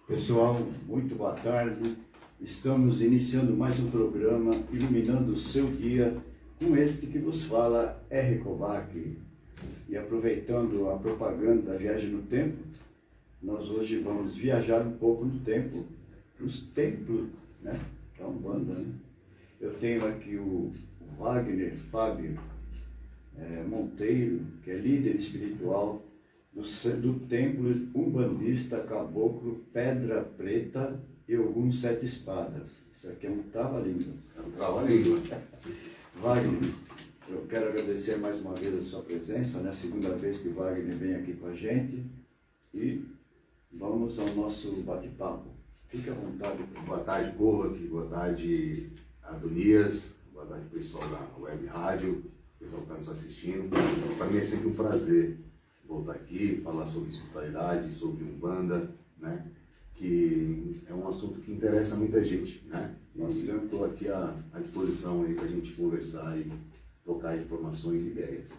Pessoal, muito boa tarde. Estamos iniciando mais um programa iluminando o seu dia com este que vos fala, R. Kovac. E aproveitando a propaganda da viagem no tempo, nós hoje vamos viajar um pouco no tempo, para os templos, né? Que é uma banda, né? Eu tenho aqui o Wagner Fábio Monteiro, que é líder espiritual do templo umbandista caboclo Pedra Preta e Ogum Sete Espadas. Isso aqui é um trava-língua. É um trava-língua. Wagner, eu quero agradecer mais uma vez a sua presença, né? Segunda vez que o Wagner vem aqui com a gente. E vamos ao nosso bate-papo. Fique à vontade. Boa tarde, Kovac. Boa tarde, Adonias. Boa tarde, pessoal da Web Rádio, pessoal que está nos assistindo. Para mim é sempre um prazer voltar aqui, falar sobre espiritualidade, sobre Umbanda, né? Que é um assunto que interessa muita gente, né? E eu estou aqui à disposição aí para a gente conversar e trocar informações e ideias.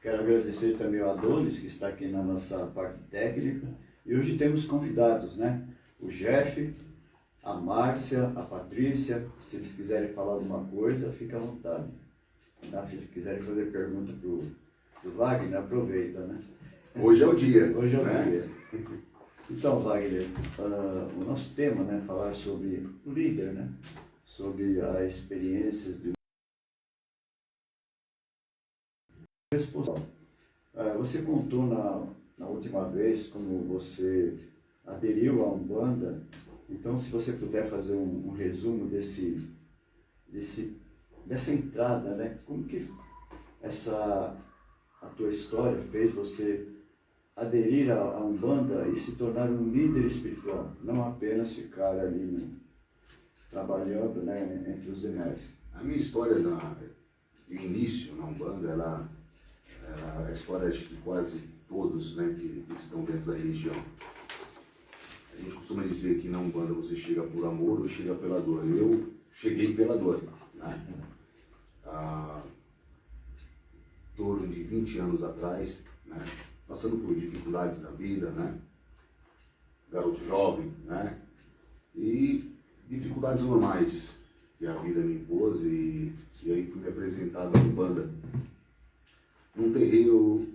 Quero agradecer também ao Adonis, que está aqui na nossa parte técnica. E hoje temos convidados, né? O Jeff, a Márcia, a Patrícia. Se eles quiserem falar alguma coisa, fica à vontade. Tá? Se eles quiserem fazer pergunta para o Wagner, aproveita, né? Hoje é o dia. Hoje é o né? dia. Então, Wagner, o nosso tema, né, falar sobre o líder, né? Sobre as experiências do responsável. Você contou na última vez como você aderiu à Umbanda. Então, se você puder fazer um resumo dessa entrada, né? Como que a tua história fez você aderir à Umbanda e se tornar um líder espiritual, não apenas ficar ali, né, trabalhando, né, entre os demais. A minha história do início na Umbanda, ela é a história de quase todos, né, que estão dentro da religião. A gente costuma dizer que na Umbanda você chega por amor ou chega pela dor. Eu cheguei pela dor, né? Há em torno de 20 anos atrás, né, passando por dificuldades da vida, né, garoto jovem, né, e dificuldades normais que a vida me impôs, e aí fui me apresentado à Umbanda num terreiro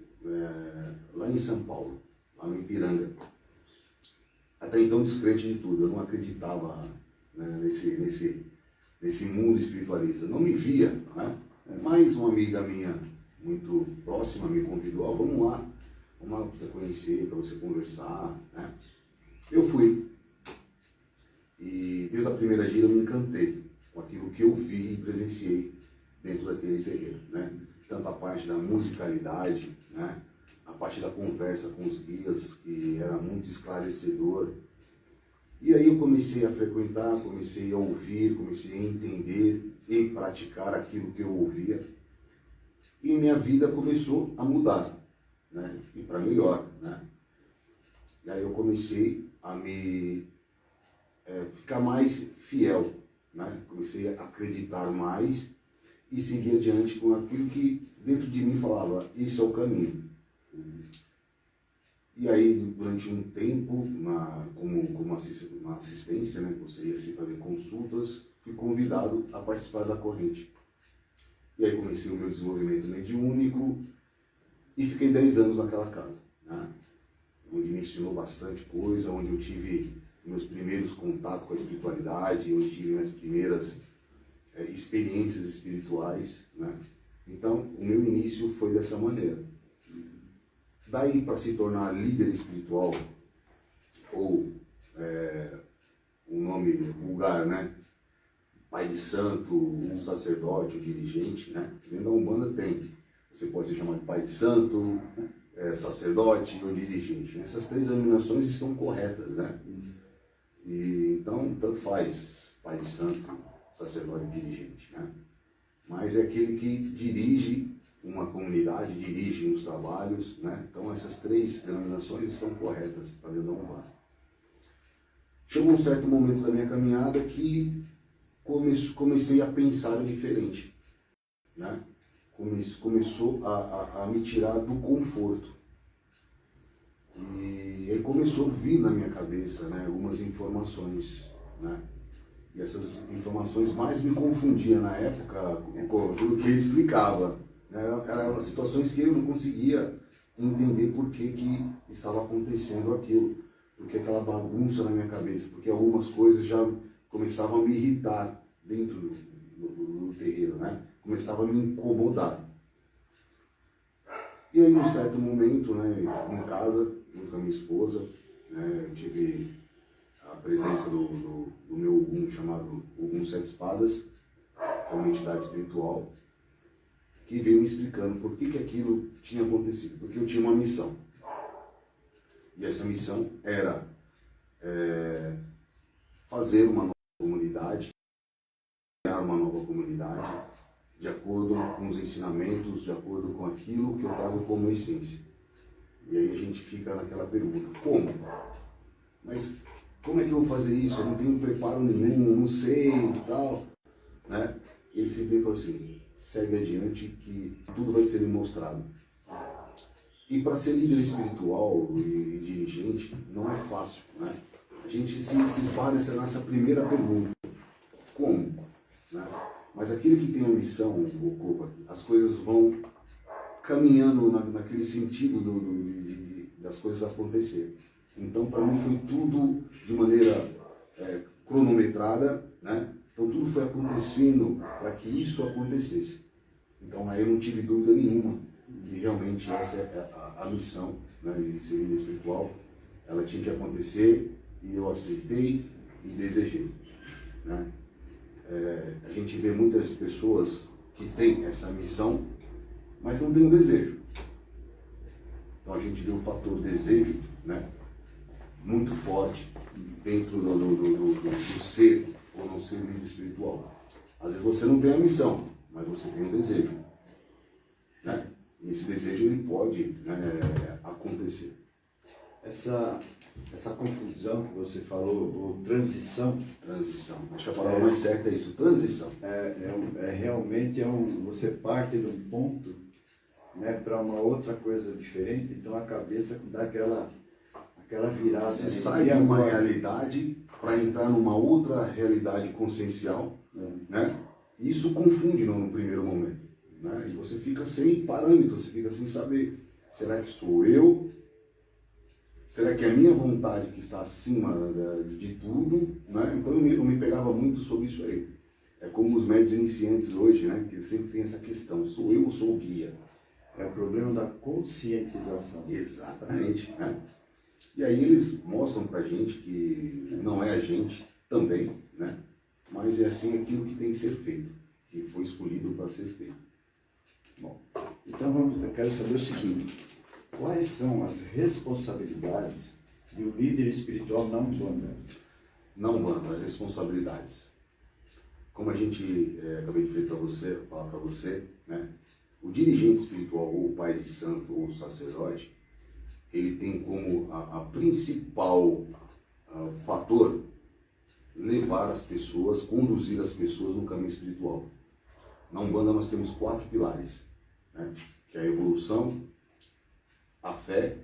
lá em São Paulo, lá no Ipiranga. Até então descrente de tudo, eu não acreditava, né, nesse mundo espiritualista, não me via, né? Mas uma amiga minha muito próxima me convidou, vamos lá para você conhecer, para você conversar, né? Eu fui, e desde a primeira gira eu me encantei com aquilo que eu vi e presenciei dentro daquele terreiro, né? Tanto a parte da musicalidade, né? A parte da conversa com os guias, que era muito esclarecedor. E aí eu comecei a frequentar, comecei a ouvir, comecei a entender e praticar aquilo que eu ouvia. E minha vida começou a mudar, né? E para melhor, né? E aí eu comecei a me ficar mais fiel, né? Comecei a acreditar mais e seguir adiante com aquilo que dentro de mim falava, esse é o caminho. E aí, durante um tempo, como uma assistência, né, você ia se fazer consultas, fui convidado a participar da corrente. E aí comecei o meu desenvolvimento mediúnico e fiquei 10 anos naquela casa, né, onde me ensinou bastante coisa, onde eu tive meus primeiros contatos com a espiritualidade, onde tive minhas primeiras experiências espirituais, né. Então, o meu início foi dessa maneira. Daí, para se tornar líder espiritual, ou um nome vulgar, né? Pai de santo, um sacerdote, um dirigente, né? Dentro da Umbanda tem. Você pode se chamar de pai de santo, sacerdote ou dirigente. Essas três denominações estão corretas, né? E, então, tanto faz pai de santo, sacerdote e dirigente, né? Mas é aquele que dirige uma comunidade, dirige uns trabalhos, né? Então essas três denominações estão corretas para dentro da Umbanda. Chegou um certo momento da minha caminhada que comecei a pensar diferente, né? Começou a me tirar do conforto. E aí começou a vir na minha cabeça, né, algumas informações, né? E essas informações mais me confundiam na época com o que explicava. Né? Eram situações que eu não conseguia entender por que estava acontecendo aquilo, porque aquela bagunça na minha cabeça, porque algumas coisas já começavam a me irritar dentro do terreiro, né? Começava a me incomodar. E aí, num certo momento, né, em casa, junto com a minha esposa, né, eu tive a presença do meu Ogum, chamado Ogum Sete Espadas, que é uma entidade espiritual, que veio me explicando por que aquilo tinha acontecido. Porque eu tinha uma missão. E essa missão era fazer uma nova comunidade, criar uma nova comunidade, de acordo com os ensinamentos, de acordo com aquilo que eu trago como essência. E aí a gente fica naquela pergunta, como? Mas como é que eu vou fazer isso? Eu não tenho preparo nenhum, não sei e tal. Né? E ele sempre falou assim, segue adiante que tudo vai ser mostrado. E para ser líder espiritual e dirigente não é fácil. Né? A gente se esbarra nessa primeira pergunta, como? Né? Mas aquele que tem a missão, as coisas vão caminhando naquele sentido das coisas acontecerem. Então, para mim, foi tudo de maneira cronometrada, né? Então, tudo foi acontecendo para que isso acontecesse. Então, aí eu não tive dúvida nenhuma que realmente essa é a missão, né, de ser líder espiritual. Ela tinha que acontecer e eu aceitei e desejei. Né? A gente vê muitas pessoas que têm essa missão, mas não tem um desejo. Então, a gente vê o fator desejo, né, muito forte dentro do ser ou não ser líder espiritual. Às vezes você não tem a missão, mas você tem um desejo. Né? E esse desejo ele pode, né, acontecer. Essa confusão que você falou, ou transição. Transição. Acho que a palavra mais certa é isso, transição. Realmente você parte de um ponto, né, para uma outra coisa diferente, então a cabeça dá aquela virada. Você sai de uma realidade para entrar numa outra realidade consciencial, né? E isso confunde no primeiro momento, né? E você fica sem parâmetro, você fica sem saber, será que sou eu? Será que é a minha vontade que está acima de tudo? Né? Então eu me pegava muito sobre isso aí. É como os médios iniciantes hoje, né? Que sempre tem essa questão, sou eu ou sou o guia? É o problema da conscientização. Exatamente. Né? E aí eles mostram pra gente que não é a gente também, né? Mas é assim aquilo que tem que ser feito, que foi escolhido para ser feito. Bom, então eu quero saber o seguinte, quais são as responsabilidades de um líder espiritual na Umbanda? Na Umbanda, as responsabilidades. Como a gente acabei de falar para você, né? O dirigente espiritual, ou o pai de santo, ou o sacerdote, ele tem como a principal fator levar as pessoas, conduzir as pessoas no caminho espiritual. Na Umbanda nós temos 4 pilares, né? Que é a evolução, a fé,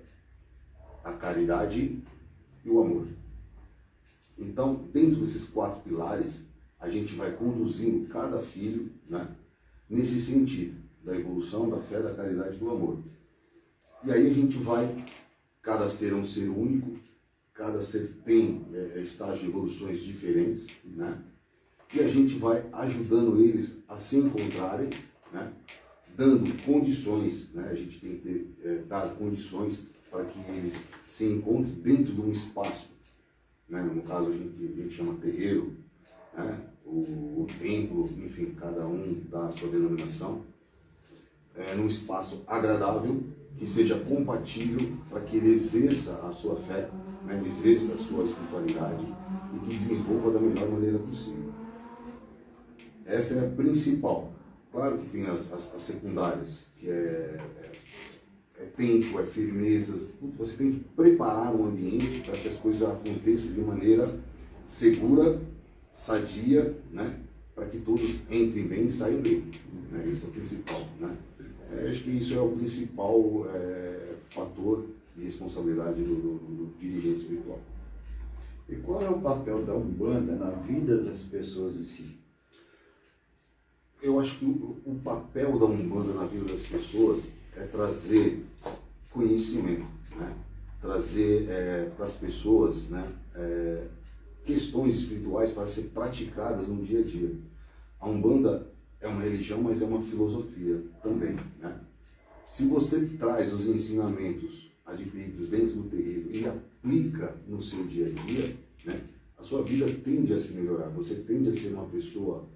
a caridade e o amor. Então, dentro desses 4 pilares, a gente vai conduzindo cada filho, né, nesse sentido, da evolução, da fé, da caridade e do amor. E aí a gente vai, cada ser é um ser único, cada ser tem estágios de evoluções diferentes, né? E a gente vai ajudando eles a se encontrarem, né? Dando condições, né? A gente tem que dar condições para que eles se encontrem dentro de um espaço, né? No caso a gente chama terreiro, né? O templo, enfim, cada um dá a sua denominação, num espaço agradável, que seja compatível para que ele exerça a sua fé, né, exerça a sua espiritualidade e que desenvolva da melhor maneira possível. Essa é a principal. Claro que tem as secundárias, que é tempo, é firmeza. Você tem que preparar o ambiente para que as coisas aconteçam de maneira segura, sadia, né, para que todos entrem bem e saiam bem. Né? Esse é o principal. Né? Acho que isso é o principal fator e responsabilidade do dirigente espiritual. E qual é o papel da Umbanda na vida das pessoas em si? Eu acho que o papel da Umbanda na vida das pessoas é trazer conhecimento, né? Trazer para as pessoas, né, questões espirituais para ser praticadas no dia a dia. A Umbanda é uma religião, mas é uma filosofia também, né? Se você traz os ensinamentos adquiridos dentro do terreiro e aplica no seu dia a dia, né, a sua vida tende a se melhorar, você tende a ser uma pessoa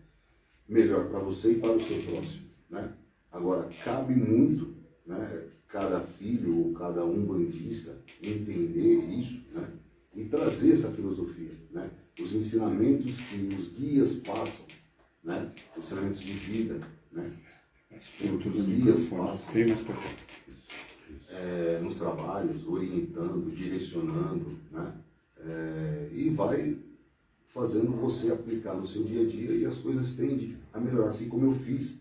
melhor para você e para o seu próximo, né? Agora, cabe muito, né, cada filho ou cada umbandista entender isso, né, e trazer essa filosofia, né, os ensinamentos que os guias passam, né, os ensinamentos de vida, né, que os guias passam nos trabalhos, orientando, direcionando, né, e vai fazendo você aplicar no seu dia a dia e as coisas tendem a melhorar, assim como eu fiz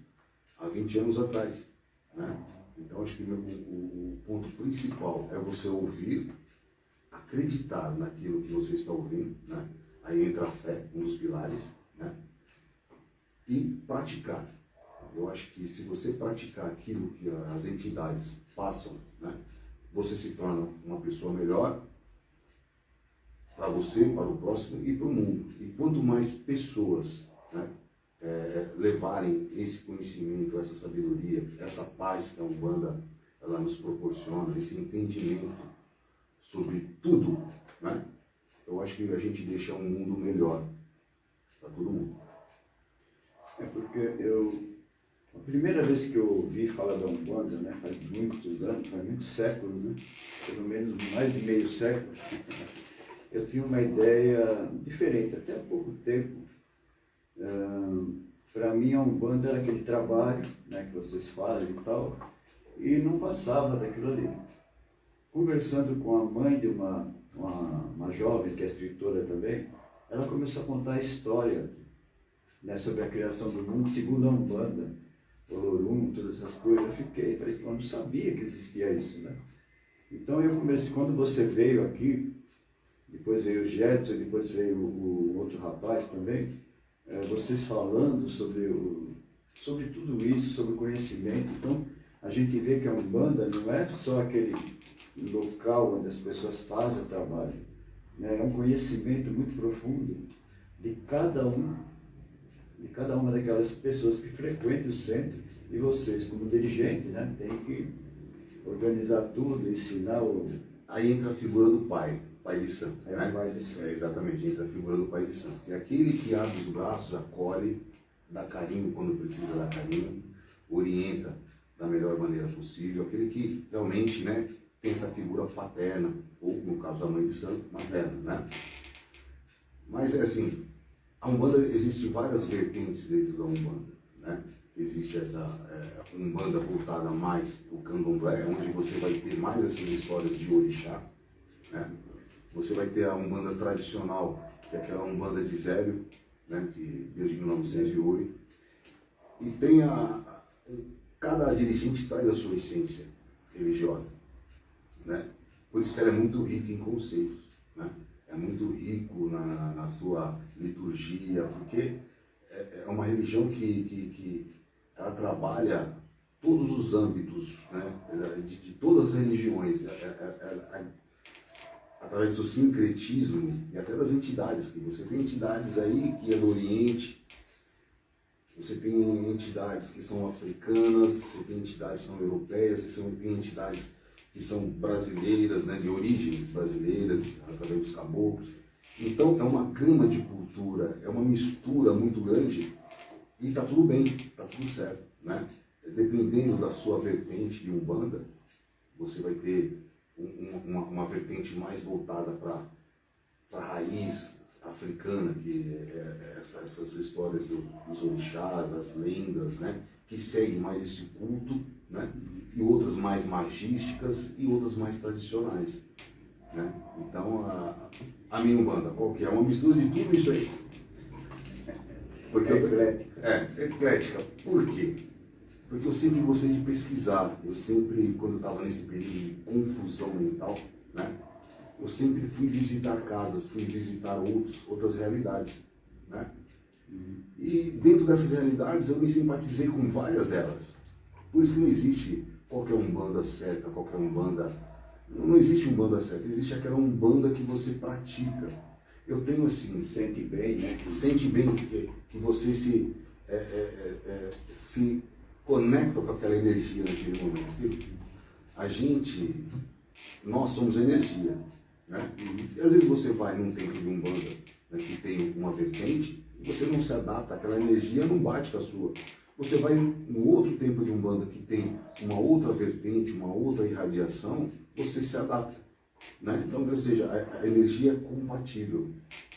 há 20 anos atrás, né? Então, acho que o ponto principal é você ouvir, acreditar naquilo que você está ouvindo, né? Aí entra a fé, um dos pilares, né? E praticar. Eu acho que se você praticar aquilo que as entidades passam, né, você se torna uma pessoa melhor para você, para o próximo e para o mundo. E quanto mais pessoas, né, levarem esse conhecimento, essa sabedoria, essa paz que a Umbanda ela nos proporciona, esse entendimento sobre tudo, né, eu acho que a gente deixa um mundo melhor para todo mundo. É porque a primeira vez que eu ouvi falar da Umbanda, né, faz muitos anos, faz muitos séculos, né, pelo menos mais de meio século, eu tinha uma ideia diferente, até há pouco tempo. Para mim a Umbanda era aquele trabalho, né, que vocês fazem e tal, e não passava daquilo ali. Conversando com a mãe de uma jovem, que é escritora também, ela começou a contar a história, né, sobre a criação do mundo segundo a Umbanda, Olorum, todas essas coisas. Eu falei, eu não sabia que existia isso, né? Então eu comecei, quando você veio aqui, depois veio o Jetson, depois veio o outro rapaz também, vocês falando sobre tudo isso, sobre o conhecimento. Então, a gente vê que a Umbanda não é só aquele local onde as pessoas fazem o trabalho, né? É um conhecimento muito profundo de cada uma daquelas pessoas que frequentam o centro, e vocês, como dirigente, né, tem que organizar tudo, ensinar o... Aí entra a figura do pai de santo, né? O pai de santo. Exatamente, entra a figura do pai de santo. É aquele que abre os braços, acolhe, dá carinho quando precisa dar carinho, orienta da melhor maneira possível, aquele que realmente, né, tem essa figura paterna, ou no caso da mãe de santo, materna, né? Mas é assim, a Umbanda, existe várias vertentes dentro da Umbanda, né? Existe essa Umbanda voltada mais para o Candomblé, onde você vai ter mais essas histórias de orixá, né? Você vai ter a Umbanda tradicional, que é aquela Umbanda de Zélio, né, que desde 1908, e tem cada dirigente traz a sua essência religiosa, né? Por isso que ela é muito rica em conceitos, né? É muito rico na sua liturgia, porque é uma religião que ela trabalha todos os âmbitos, né, de todas as religiões, através do sincretismo e até das entidades, que você tem entidades aí que é do Oriente, você tem entidades que são africanas, você tem entidades que são europeias, você tem entidades que são brasileiras, né, de origens brasileiras, através dos caboclos. Então é uma gama de cultura, é uma mistura muito grande e está tudo bem, está tudo certo, né? Dependendo da sua vertente de Umbanda, você vai ter uma vertente mais voltada para a raiz africana, que essas histórias dos orixás, as lendas, né, que seguem mais esse culto, né, e outras mais magísticas e outras mais tradicionais, né? Então a minha Umbanda, qual que é? Uma mistura de tudo isso aí. Porque eclética. Eclética. Por quê? Porque eu sempre gostei de pesquisar, eu sempre, quando eu estava nesse período de confusão mental, né, eu sempre fui visitar casas, fui visitar outras realidades, né? E dentro dessas realidades eu me simpatizei com várias delas. Por isso que não existe qualquer umbanda certa, qualquer umbanda... Não existe umbanda certa, existe aquela umbanda que você pratica. Eu tenho assim... Sente bem, né? Sente bem que você se conecta com aquela energia naquele momento. Porque nós somos energia, né? E às vezes você vai num templo de umbanda, né, que tem uma vertente, e você não se adapta, aquela energia não bate com a sua. Você vai no outro templo de umbanda que tem uma outra vertente, uma outra irradiação, você se adapta, né? Então, ou seja, a energia é compatível.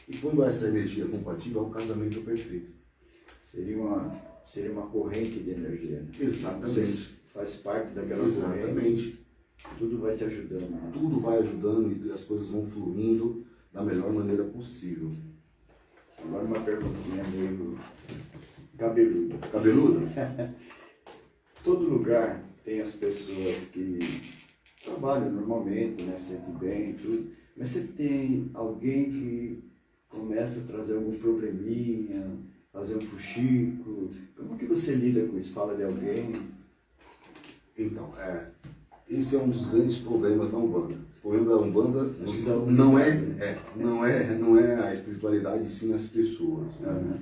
E quando essa energia é compatível, é o casamento perfeito. Seria uma corrente de energia. Né? Exatamente. Você faz parte daquela Exatamente. corrente. Tudo vai te ajudando. Né? Tudo vai ajudando e as coisas vão fluindo da melhor maneira possível. Agora uma perguntinha meio cabeluda. Cabeluda? Todo lugar tem as pessoas que trabalham normalmente, né? Sentem bem e tudo. Mas sempre tem alguém que começa a trazer algum probleminha, fazer um fuxico. Como que você lida com isso? Fala de alguém? Então, esse é um dos grandes problemas da Umbanda. O problema da Umbanda não é a espiritualidade, sim as pessoas. Né? Uhum.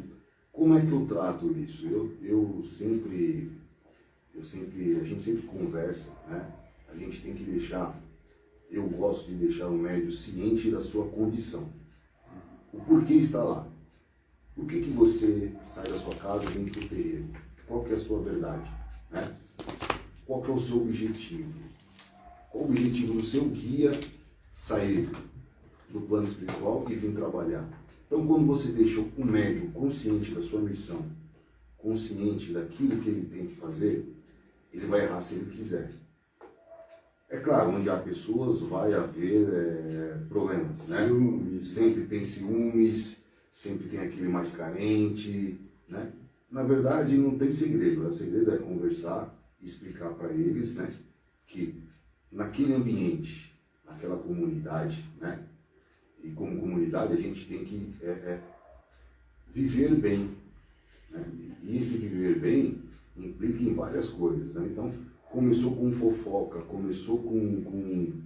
Como é que eu trato isso? A gente sempre conversa, né? A gente tem que eu gosto de deixar o médium ciente da sua condição. O porquê está lá. Por que você sai da sua casa e vem para o terreiro? Qual que é a sua verdade? Né? Qual que é o seu objetivo? Qual o objetivo do seu guia sair do plano espiritual e vir trabalhar? Então, quando você deixa o médium consciente da sua missão, consciente daquilo que ele tem que fazer, ele vai errar se ele quiser. É claro, onde há pessoas vai haver problemas, né? Ciúmes. Sempre tem ciúmes, sempre tem aquele mais carente, né? Na verdade, não tem segredo. O segredo é conversar, explicar para eles, né, que naquele ambiente, naquela comunidade, né, e como comunidade a gente tem que viver bem, né? E esse viver bem implica em várias coisas, né? Então, começou com fofoca, começou com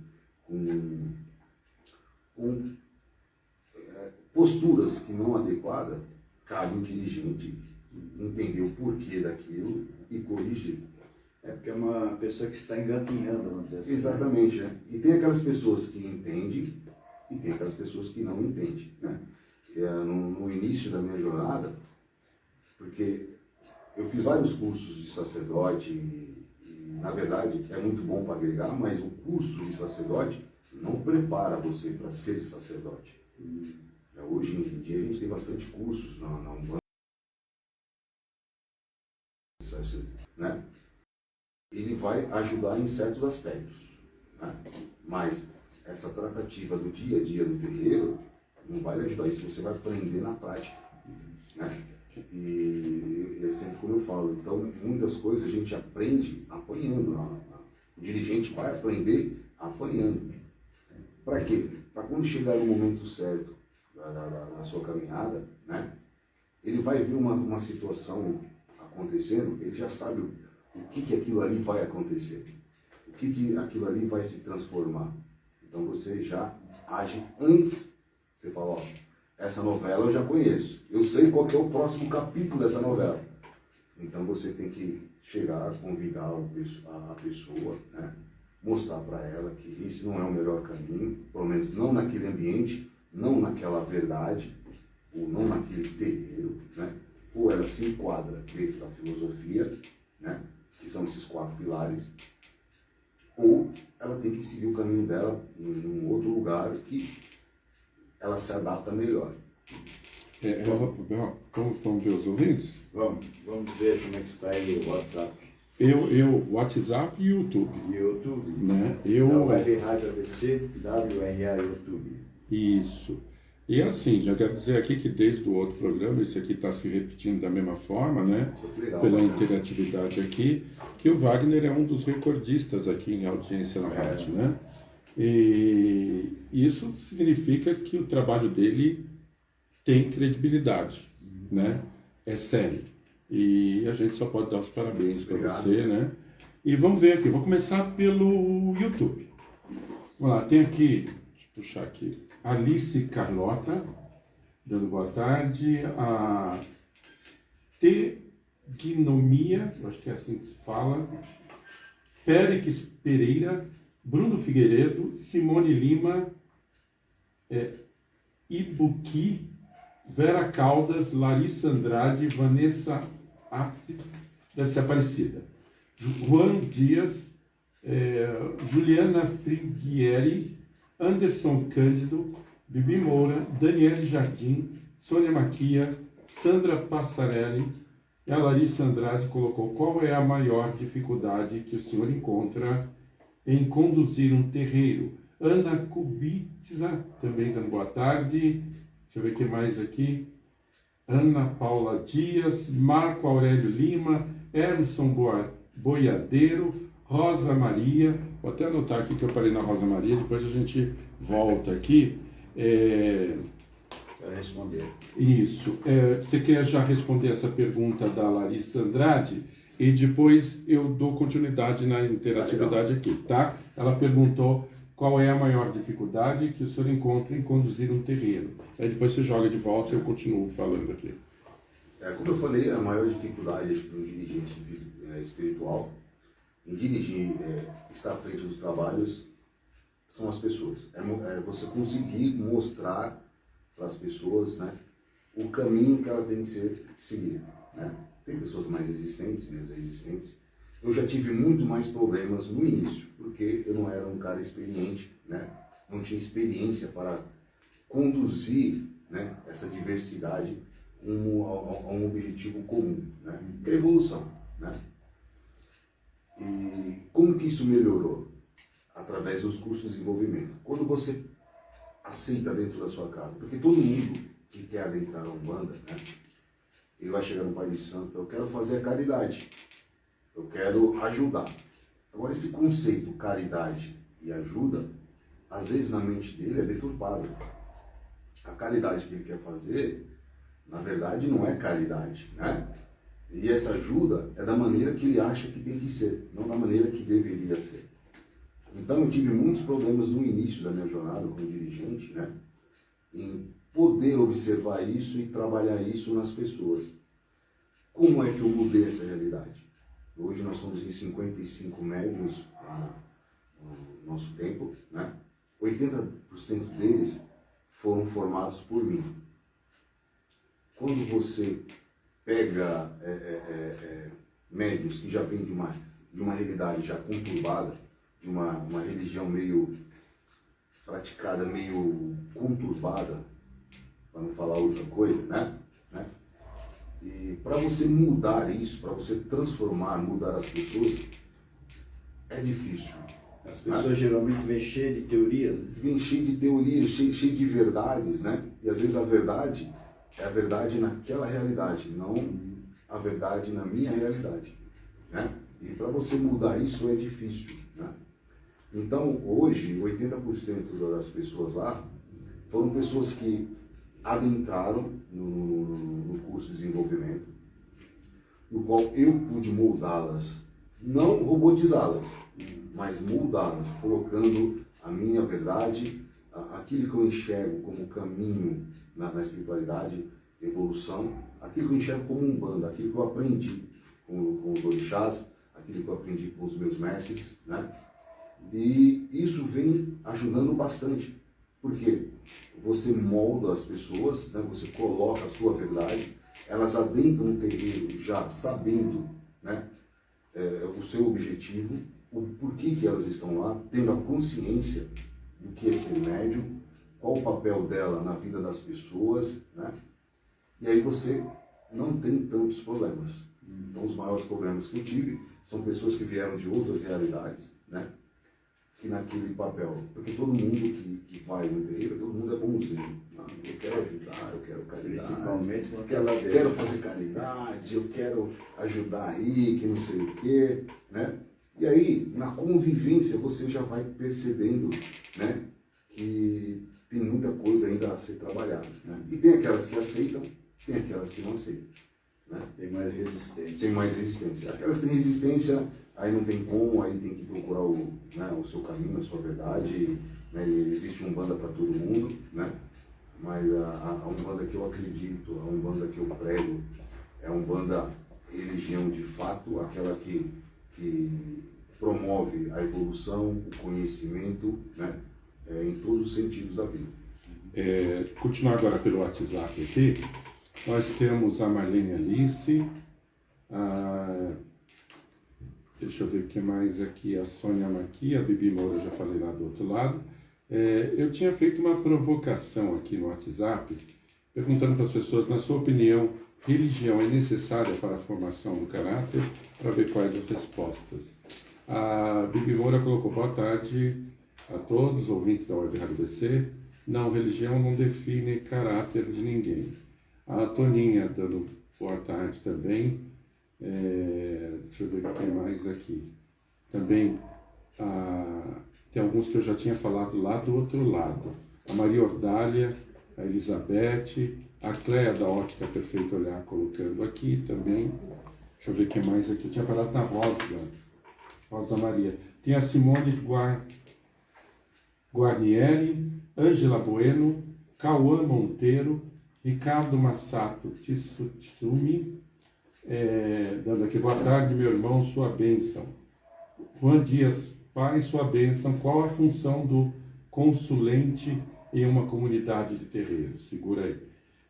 posturas que não adequadas, cabe o dirigente entender o porquê daquilo e corrigir. É porque é uma pessoa que está engatinhando, vamos dizer assim. Exatamente, né? E tem aquelas pessoas que entendem e tem aquelas pessoas que não entendem, né? No início da minha jornada, porque eu fiz vários cursos de sacerdote e na verdade, é muito bom para agregar, mas o curso de sacerdote não prepara você para ser sacerdote. Hoje em dia, a gente tem bastante cursos na Umbanda, né? Ele vai ajudar em certos aspectos, né? Mas essa tratativa do dia a dia no terreiro não vai lhe ajudar, isso você vai aprender na prática, né? E é sempre como eu falo, então muitas coisas a gente aprende apanhando, o dirigente vai aprender apanhando. Para quê? Para quando chegar no momento certo da sua caminhada, né, ele vai ver uma situação acontecendo, ele já sabe o que aquilo ali vai acontecer, o que aquilo ali vai se transformar. Então você já age antes, você fala, ó, essa novela eu já conheço, eu sei qual que é o próximo capítulo dessa novela. Então você tem que chegar, convidar a pessoa, né, mostrar para ela que esse não é o melhor caminho, pelo menos não naquele ambiente, não naquela verdade, ou não naquele terreiro, né? Ou ela se enquadra dentro da filosofia, né, que são esses 4 pilares, ou ela tem que seguir o caminho dela em um outro lugar que ela se adapta melhor. Vamos ver os ouvintes? Vamos ver como é que está aí o WhatsApp. WhatsApp e YouTube. YouTube. Né? Da Web Rádio ABC, WRA YouTube. Isso. E assim, já quero dizer aqui que desde o outro programa, isso aqui está se repetindo da mesma forma, né? Legal, Pela bacana. interatividade aqui, que o Wagner é um dos recordistas aqui em audiência na rádio, né? E isso significa que o trabalho dele tem credibilidade, né? É sério. E a gente só pode dar os parabéns para Obrigado. você, né? E vamos ver aqui, vou começar pelo YouTube. Vamos lá, tem aqui, deixa eu puxar aqui, Alice Carlota, dando boa tarde, a Tegnomia, eu acho que é assim que se fala, Périx Pereira, Bruno Figueiredo, Simone Lima, Ibuki, Vera Caldas, Larissa Andrade, Vanessa App, deve ser Aparecida, Juan Dias, Juliana Frighieri, Anderson Cândido, Bibi Moura, Daniele Jardim, Sônia Maquia, Sandra Passarelli, e a Larissa Andrade colocou: qual é a maior dificuldade que o senhor encontra em conduzir um terreiro? Ana Kubitza, também dando boa tarde. Deixa eu ver o que mais aqui. Ana Paula Dias, Marco Aurélio Lima, Emerson Boiadeiro, Rosa Maria. Vou até anotar aqui que eu parei na Rosa Maria, depois a gente volta aqui. Para responder. Isso. Você quer já responder essa pergunta da Larissa Andrade? E depois eu dou continuidade na interatividade aqui, tá? Ela perguntou qual é a maior dificuldade que o senhor encontra em conduzir um terreiro. Aí depois você joga de volta e eu continuo falando aqui. Como eu falei, a maior dificuldade de um dirigente espiritual em dirigir, estar à frente dos trabalhos, são as pessoas. É você conseguir mostrar para as pessoas, né, o caminho que ela tem que seguir. Né? Tem pessoas mais resistentes, menos resistentes. Eu já tive muito mais problemas no início, porque eu não era um cara experiente, né? Não tinha experiência para conduzir, né, essa diversidade a um objetivo comum, né? Que é a evolução. Né? E como que isso melhorou? Através dos cursos de desenvolvimento. Quando você aceita dentro da sua casa, porque todo mundo que quer adentrar a Umbanda, né, ele vai chegar no Pai de Santo: eu quero fazer a caridade, eu quero ajudar. Agora, esse conceito caridade e ajuda, às vezes na mente dele é deturpado. A caridade que ele quer fazer, na verdade, não é caridade, né? E essa ajuda é da maneira que ele acha que tem que ser, não da maneira que deveria ser. Então eu tive muitos problemas no início da minha jornada como dirigente, né, em poder observar isso e trabalhar isso nas pessoas. Como é que eu mudei essa realidade? Hoje nós somos em 55 médiuns lá no nosso templo, né? 80% deles foram formados por mim. Quando você pega médiuns que já vêm de uma realidade já conturbada, de uma religião meio praticada, meio conturbada, para não falar outra coisa, né? E para você mudar isso, para você transformar, mudar as pessoas, é difícil. As pessoas geralmente vêm cheias de teorias. Vem cheio de teorias, cheio de verdades, né? E às vezes a verdade é a verdade naquela realidade, não a verdade na minha realidade, né? E para você mudar isso é difícil, né? Então, hoje, 80% das pessoas lá foram pessoas que adentraram no curso de desenvolvimento, no qual eu pude moldá-las, não robotizá-las, mas moldá-las, colocando a minha verdade, aquilo que eu enxergo como caminho na espiritualidade, evolução, aquilo que eu enxergo como Umbanda, aquilo que eu aprendi com os orixás, aquilo que eu aprendi com os meus mestres, né? E isso vem ajudando bastante, porque você molda as pessoas, né? Você coloca a sua verdade, elas adentram um terreiro já sabendo, né, o seu objetivo, o porquê que elas estão lá, tendo a consciência do que é ser médium, qual o papel dela na vida das pessoas, né? E aí você não tem tantos problemas. Então os maiores problemas que eu tive são pessoas que vieram de outras realidades, né, que naquele papel. Porque todo mundo que vai no terreiro, todo mundo é bonzinho. Não, eu quero ajudar, eu quero caridade. Principalmente Eu naquela quero fazer caridade, eu quero ajudar aí, que não sei o quê, né? E aí, na convivência, você já vai percebendo, né, que tem muita coisa ainda a ser trabalhada, né? E tem aquelas que aceitam, tem aquelas que não aceitam, né? Tem mais resistência. Tem mais resistência. Aquelas que têm resistência, aí não tem como, aí tem que procurar o seu caminho, a sua verdade, né? E existe Umbanda para todo mundo, né? Mas a Umbanda que eu acredito, a Umbanda que eu prego, é a Umbanda religião de fato, aquela que promove a evolução, o conhecimento, né? Em todos os sentidos da vida. Continuar agora pelo WhatsApp aqui. Nós temos a Marlene Alice, deixa eu ver o que mais aqui, a Sônia Maqui, a Bibi Moura, eu já falei lá do outro lado. Eu tinha feito uma provocação aqui no WhatsApp, perguntando para as pessoas, na sua opinião, religião é necessária para a formação do caráter, para ver quais as respostas. A Bibi Moura colocou, boa tarde a todos, ouvintes da Web Rádio BC. Não, religião não define caráter de ninguém. A Toninha dando boa tarde também. Deixa eu ver o que tem mais aqui. Também tem alguns que eu já tinha falado lá do outro lado. A Maria Ordália, a Elizabeth, a Cléia da Ótica Perfeito Olhar colocando aqui também. Deixa eu ver o que mais aqui. Eu tinha falado na Rosa Maria. Tem a Simone Guarnieri, Ângela Bueno, Cauã Monteiro, Ricardo Massato Tsumi, dando aqui, boa tarde, meu irmão, sua bênção. Juan Dias, pai, sua bênção, qual a função do consulente em uma comunidade de terreiro? Segura aí.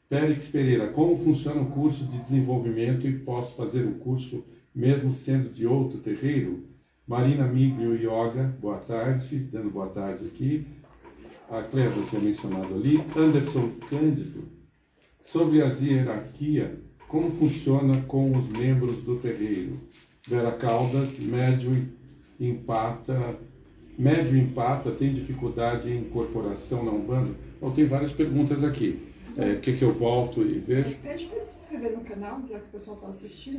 Périx Pereira, como funciona o curso de desenvolvimento e posso fazer o curso mesmo sendo de outro terreiro? Marina Miglio Yoga, boa tarde, dando boa tarde aqui. A Cléia já tinha mencionado ali. Anderson Cândido, sobre a hierarquia, como funciona com os membros do terreiro? Vera Caldas, médio empata, tem dificuldade em incorporação na Umbanda? Então, tem várias perguntas aqui. Que eu volto e vejo? Pede para ele se inscrever no canal, já que o pessoal está assistindo.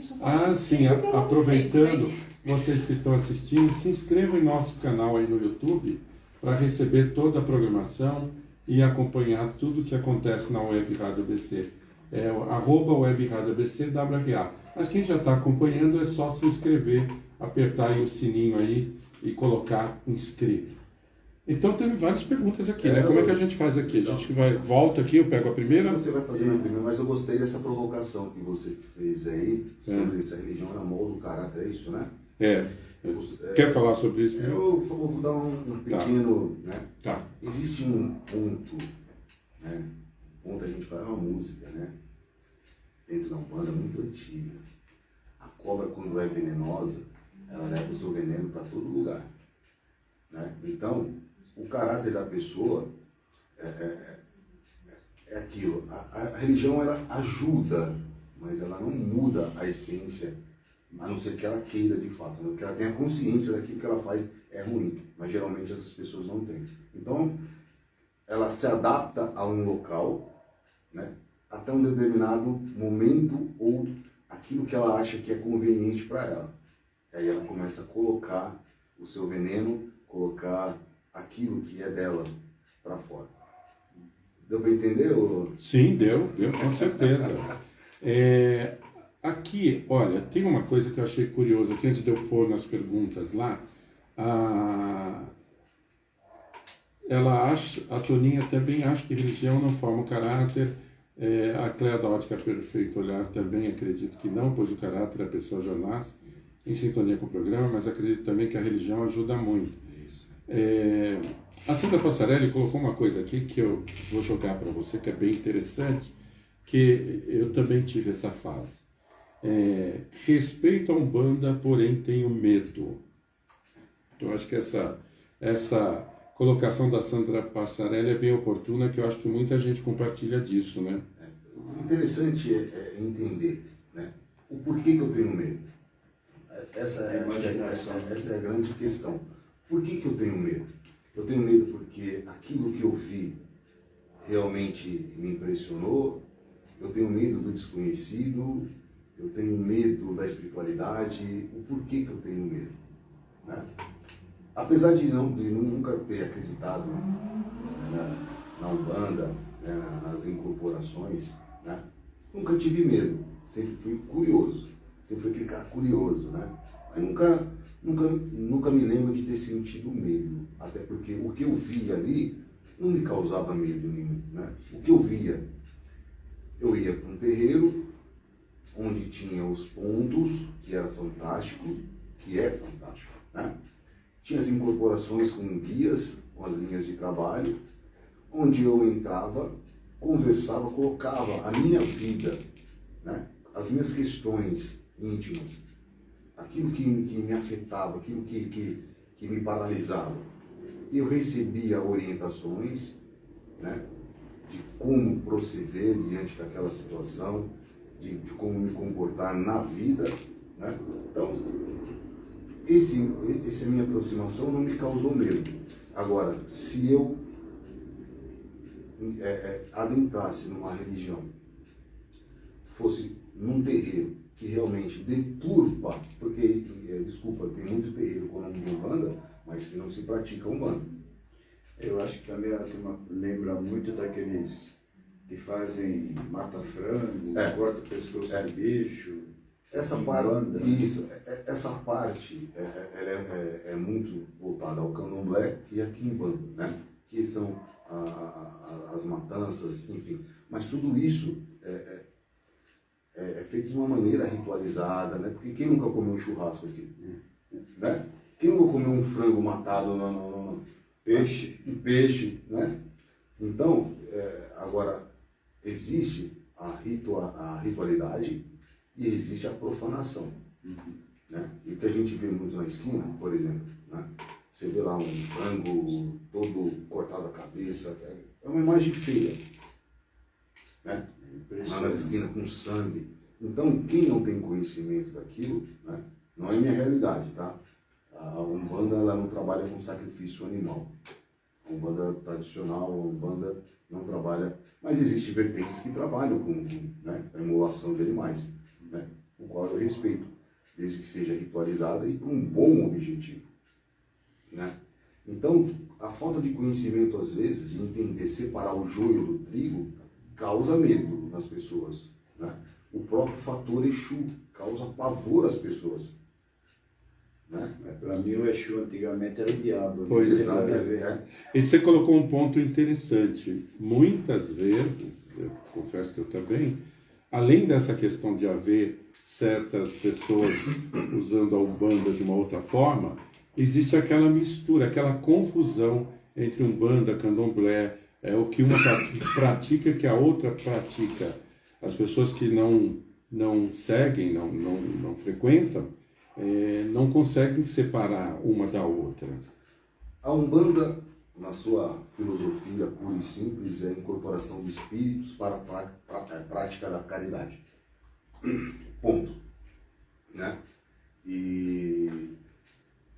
Sim, aproveitando, vocês que estão assistindo, se inscrevam em nosso canal aí no YouTube para receber toda a programação e acompanhar tudo que acontece na Web Rádio ABC. @Web Rádio ABC WRA. Mas quem já está acompanhando é só se inscrever, apertar aí o sininho aí e colocar inscrito. Então teve várias perguntas aqui, né? Como é que a gente faz aqui? A gente volta aqui, eu pego a primeira. Você vai fazer a primeira, mas eu gostei dessa provocação que você fez aí, sobre essa religião era molda do caráter, é isso, né? Quer falar sobre isso? Eu vou dar um pequeno, né? Tá. Existe um ponto, né? Um ponto a gente faz uma música, né? Dentro da Umbanda muito antiga. A cobra, quando é venenosa, ela leva o seu veneno para todo lugar, né? Então, o caráter da pessoa é aquilo. A religião, ela ajuda, mas ela não muda a essência, a não ser que ela queira de fato, né? Que ela tenha consciência daquilo que ela faz é ruim, mas geralmente essas pessoas não têm. Então, ela se adapta a um local, né? Até um determinado momento ou aquilo que ela acha que é conveniente para ela. Aí ela começa a colocar o seu veneno, colocar aquilo que é dela para fora. Deu para entender? Ou... Sim, deu com certeza. Aqui, olha, tem uma coisa que eu achei curiosa, que antes de eu pôr nas perguntas lá, a Toninha também acha que religião não forma o caráter, a Cléia da Ótica Perfeito Olhar também acredito que não, pois o caráter a pessoa já nasce em sintonia com o programa, mas acredito também que a religião ajuda muito. A Sandra Passarelli colocou uma coisa aqui que eu vou jogar para você, que é bem interessante, que eu também tive essa fase. Respeito a Umbanda, porém tenho medo. Então, acho que essa colocação da Sandra Passarelli é bem oportuna, que eu acho que muita gente compartilha disso, né? O interessante é entender, né? O porquê que eu tenho medo. Essa é a grande questão. Por que eu tenho medo? Eu tenho medo porque aquilo que eu vi realmente me impressionou, eu tenho medo do desconhecido, eu tenho medo da espiritualidade. O porquê que eu tenho medo, né? Apesar de nunca ter acreditado, né, na Umbanda, né, nas incorporações, né, nunca tive medo, sempre fui curioso, sempre fui aquele cara curioso, né? Mas nunca me lembro de ter sentido medo, até porque o que eu via ali não me causava medo nenhum, né? O que eu via, eu ia para um terreiro onde tinha os pontos, que era fantástico, que é fantástico, né? Tinha as incorporações com guias, com as linhas de trabalho, onde eu entrava, conversava, colocava a minha vida, né, as minhas questões íntimas, aquilo que me afetava, aquilo que me paralisava. Eu recebia orientações, né, de como proceder diante daquela situação, de como me comportar na vida, né? Então, essa minha aproximação não me causou medo. Agora, se eu adentrasse numa religião, fosse num terreiro que realmente deturpa, porque, desculpa, tem muito terreiro com o nome de Umbanda, mas que não se pratica Umbanda. Eu acho que também a turma lembra muito daqueles que fazem mata-frango, corta o pescoço do bicho. Essa parte ela é muito voltada ao candomblé e a quimbanda, né? Que são as matanças, enfim. Mas tudo isso é feito de uma maneira ritualizada, né? Porque quem nunca comeu um churrasco aqui? Né? Quem nunca comeu um frango matado no Peixe. Um peixe, né? Então, agora, existe a ritualidade e existe a profanação, né? E o que a gente vê muito na esquina, por exemplo, né? Você vê lá um frango todo cortado a cabeça, é uma imagem feia, né? Lá nas esquinas com sangue. Então, quem não tem conhecimento daquilo, né? Não é minha realidade, tá? A Umbanda, ela não trabalha com sacrifício animal. A Umbanda tradicional, a Umbanda não trabalha, mas existem vertentes que trabalham com, né, a emulação de animais, né, o qual eu respeito, desde que seja ritualizada e para um bom objetivo, né? Então, a falta de conhecimento, às vezes, de entender, separar o joio do trigo, causa medo nas pessoas, né? O próprio fator Exu causa pavor às pessoas, né? Para mim, o Exu antigamente era o diabo. Pois não é, tem nada a ver. né? E você colocou um ponto interessante. Muitas vezes, eu confesso que eu também, além dessa questão de haver certas pessoas usando a Umbanda de uma outra forma, existe aquela mistura, aquela confusão entre Umbanda, Candomblé, o que uma pratica que a outra pratica. As pessoas que não seguem, não frequentam, não conseguem separar uma da outra. A Umbanda, na sua filosofia pura e simples, é a incorporação de espíritos para a prática da caridade. Ponto. Né? E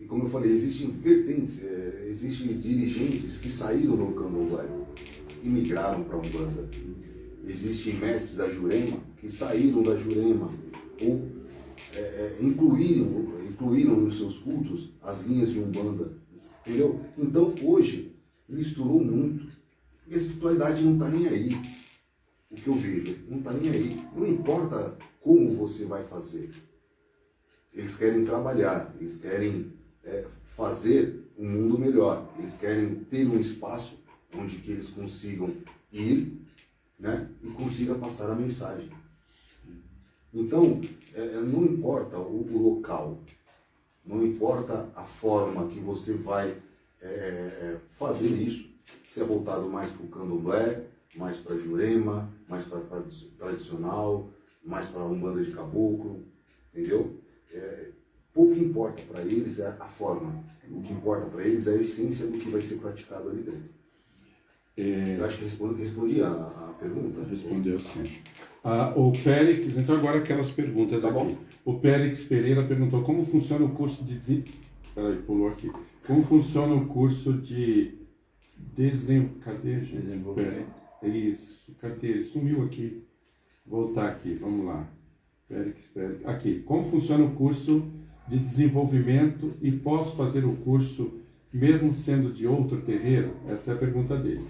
como eu falei, existem vertentes, existem dirigentes que saíram do Candomblé e migraram para a Umbanda. Existem mestres da Jurema que saíram da Jurema ou incluíram nos seus cultos as linhas de Umbanda, entendeu? Então, hoje, misturou muito. E a espiritualidade não está nem aí. O que eu vejo, não está nem aí. Não importa como você vai fazer. Eles querem trabalhar, eles querem fazer um mundo melhor. Eles querem ter um espaço onde que eles consigam ir, né, e consiga passar a mensagem. Então, não importa o local, não importa a forma que você vai fazer isso, se é voltado mais para o Candomblé, mais para Jurema, mais para tradicional, mais para Umbanda de Caboclo, entendeu? Pouco importa para eles a forma, o que importa para eles é a essência do que vai ser praticado ali dentro. Eu acho que respondi a pergunta. Respondeu sim. O Périx, então agora aquelas perguntas Tá aqui. bom. O Périx Pereira perguntou como funciona o curso de Peraí, pulou aqui. Como funciona o curso de cadê, gente? Desenvolvimento. Isso, cadê? Sumiu aqui. Voltar aqui, vamos lá. Espere. Aqui. Como funciona o curso de desenvolvimento e posso fazer o curso mesmo sendo de outro terreiro? Essa é a pergunta dele.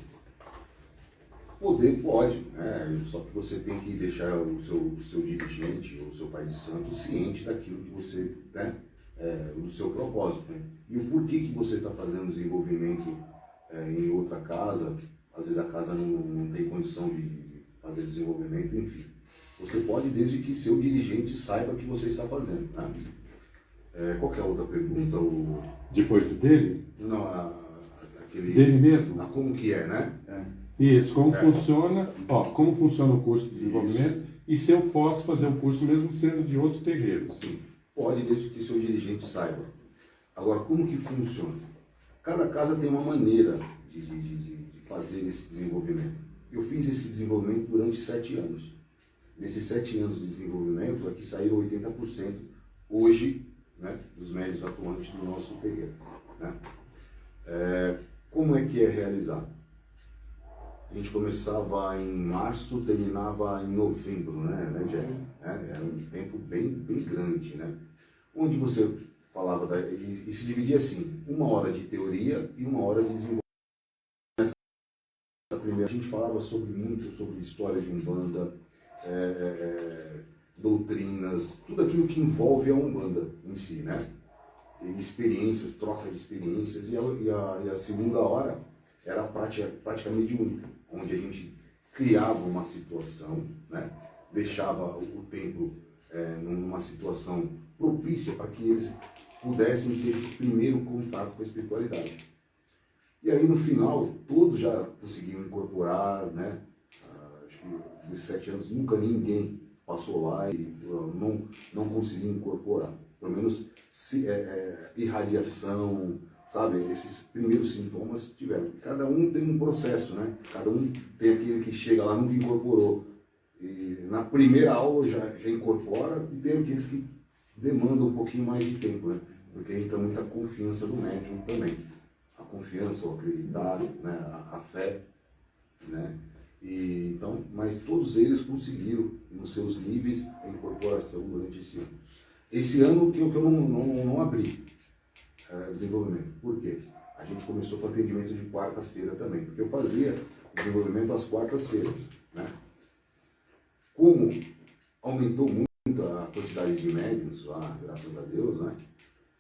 Poder pode, né? Só que você tem que deixar o seu dirigente ou o seu pai de santo ciente daquilo que você, né? Do seu propósito, né? E o porquê que você está fazendo desenvolvimento em outra casa, às vezes a casa não tem condição de fazer desenvolvimento, enfim. Você pode, desde que seu dirigente saiba o que você está fazendo, né? Qual que é a outra pergunta? Depois do dele? Não, aquele... Dele mesmo? Como que é, né? Isso, como funciona, como funciona o curso de desenvolvimento e se eu posso fazer o curso mesmo sendo de outro terreiro. Sim, pode, desde que seu dirigente saiba. Agora, como que funciona? Cada casa tem uma maneira de fazer esse desenvolvimento. Eu fiz esse desenvolvimento durante 7 anos. Nesses 7 anos de desenvolvimento, aqui saíram 80% hoje, né, dos médios atuantes do nosso terreiro, né? Como é que é realizado? A gente começava em março, terminava em novembro, né, Jeff? Era um tempo bem grande, né? Onde você falava, e se dividia assim, 1 hora de teoria e 1 hora de desenvolvimento. Nessa primeira, a gente falava muito sobre história de Umbanda, doutrinas, tudo aquilo que envolve a Umbanda em si, né? Experiências, troca de experiências, e a segunda hora era a prática mediúnica, onde a gente criava uma situação, né? Deixava o templo numa situação propícia para que eles pudessem ter esse primeiro contato com a espiritualidade. E aí no final, todos já conseguiam incorporar, né? Acho que nesses 7 anos nunca ninguém passou lá e não conseguia incorporar. Pelo menos irradiação, sabe? Esses primeiros sintomas tiveram. Cada um tem um processo, né? Cada um tem aquele que chega lá, nunca incorporou. E na primeira aula já incorpora, e tem aqueles que demandam um pouquinho mais de tempo, né? Porque entra muita confiança do médium também. A confiança, o acreditar, né? A fé, né? Então, mas todos eles conseguiram, nos seus níveis, a incorporação durante esse ano. Esse ano que eu não abri desenvolvimento. Por quê? A gente começou com atendimento de quarta-feira também, porque eu fazia desenvolvimento às quartas-feiras, né? Como aumentou muito a quantidade de médiuns lá, graças a Deus, né?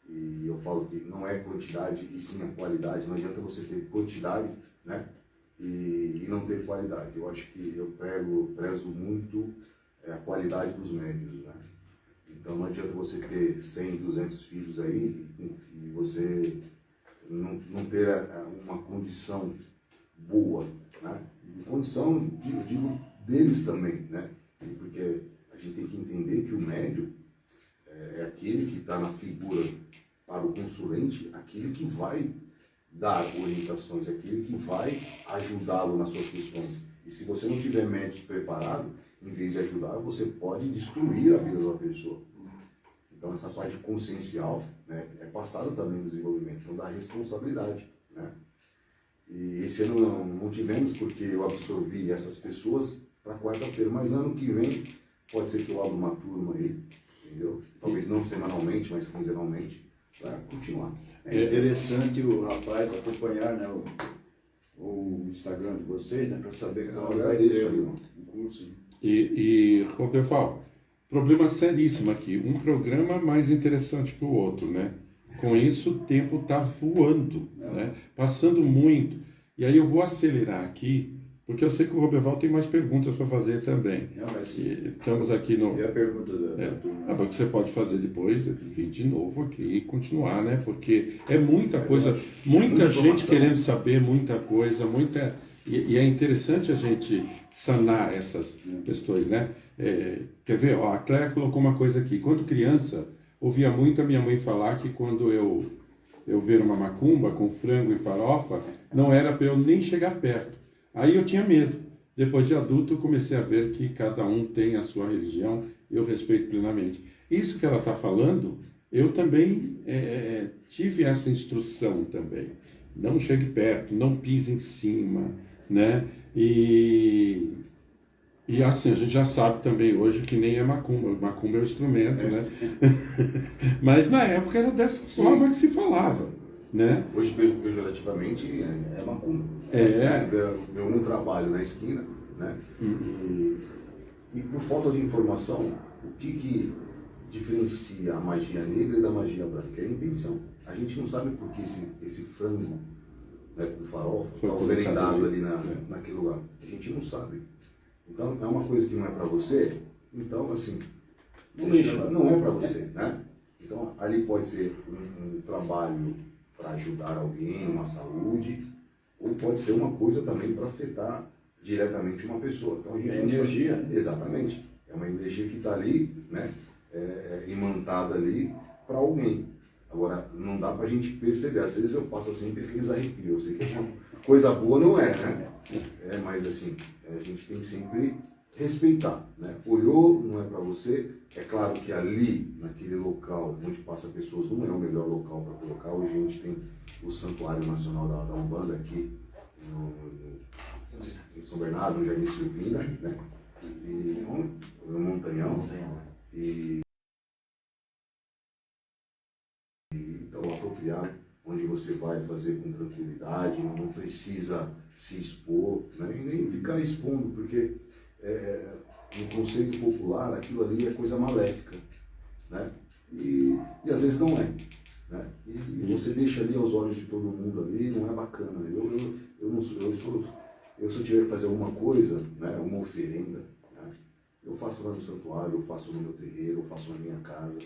E eu falo que não é quantidade e sim a qualidade. Não adianta você ter quantidade, né? E não ter qualidade. Eu acho que eu prezo muito a qualidade dos médiuns, né? Então não adianta você ter 100, 200 filhos aí e você não ter uma condição boa, né? Condição, digo, deles também, né? Porque a gente tem que entender que o médium é aquele que está na figura para o consulente, aquele que vai dar orientações, aquele que vai ajudá-lo nas suas questões. E se você não tiver médios preparados, em vez de ajudar, você pode destruir a vida de uma pessoa. Então essa parte consciencial, né, é passada também no desenvolvimento, então dá responsabilidade, né? E esse ano não tivemos porque eu absorvi essas pessoas para quarta-feira, mas ano que vem pode ser que eu abra uma turma aí, entendeu? Talvez não semanalmente, mas quinzenalmente, para continuar. É interessante o rapaz acompanhar, né, o Instagram de vocês, né, para saber qual vai ter o curso. E Roberval, problema seríssimo aqui. Um programa mais interessante que o outro, né? Com isso, o tempo está voando, né? Passando muito. E aí eu vou acelerar aqui, porque eu sei que o Roberval tem mais perguntas para fazer também. Não, mas estamos aqui no... E a pergunta da turma? Porque você pode fazer depois, vir de novo aqui e continuar, né? Porque é muita coisa, muita gente querendo saber muita coisa, muita... E é interessante a gente sanar essas questões, né? Quer ver? Ó, a Cléia colocou uma coisa aqui. Quando criança, ouvia muito a minha mãe falar que quando eu ver uma macumba com frango e farofa, não era para eu nem chegar perto. Aí eu tinha medo. Depois de adulto, eu comecei a ver que cada um tem a sua religião e eu respeito plenamente. Isso que ela está falando, eu também tive essa instrução também. Não chegue perto, não pise em cima, né? E assim, a gente já sabe também hoje que nem é macumba. Macumba é um instrumento, né? Mas na época era dessa forma que se falava, né? Hoje, pejorativamente, é macumba. Eu não trabalho na esquina, né? E por falta de informação, o que diferencia a magia negra da magia branca? É a intenção. A gente não sabe por que esse frango, né, com farofa está oferendado ali naquele lugar. A gente não sabe. Então, é uma coisa que não é para você, então, assim, não é para você, né? Então, ali pode ser um trabalho para ajudar alguém, uma saúde, ou pode ser uma coisa também para afetar diretamente uma pessoa. Então, a gente não energia. sabe. Exatamente. É uma energia que está ali, né, imantada ali para alguém. Agora, não dá para a gente perceber. Às vezes eu passo sempre aqueles arrepios. Eu sei que uma coisa boa não é, né? Mas assim, a gente tem que sempre respeitar, né? Olhou, não é para você. É claro que ali, naquele local onde passa pessoas, não é o melhor local para colocar. Hoje a gente tem o Santuário Nacional da Umbanda aqui em São Bernardo, no Jardim Silvina, né? E no Montanhão. Então, apropriado, onde você vai fazer com tranquilidade, não precisa se expor, né? E nem ficar expondo, porque no conceito popular aquilo ali é coisa maléfica, né? E às vezes não é, né? E você deixa ali aos olhos de todo mundo ali, não é bacana. Se eu tiver que fazer alguma coisa, né, uma oferenda, né, eu faço lá no santuário, eu faço no meu terreiro, eu faço na minha casa.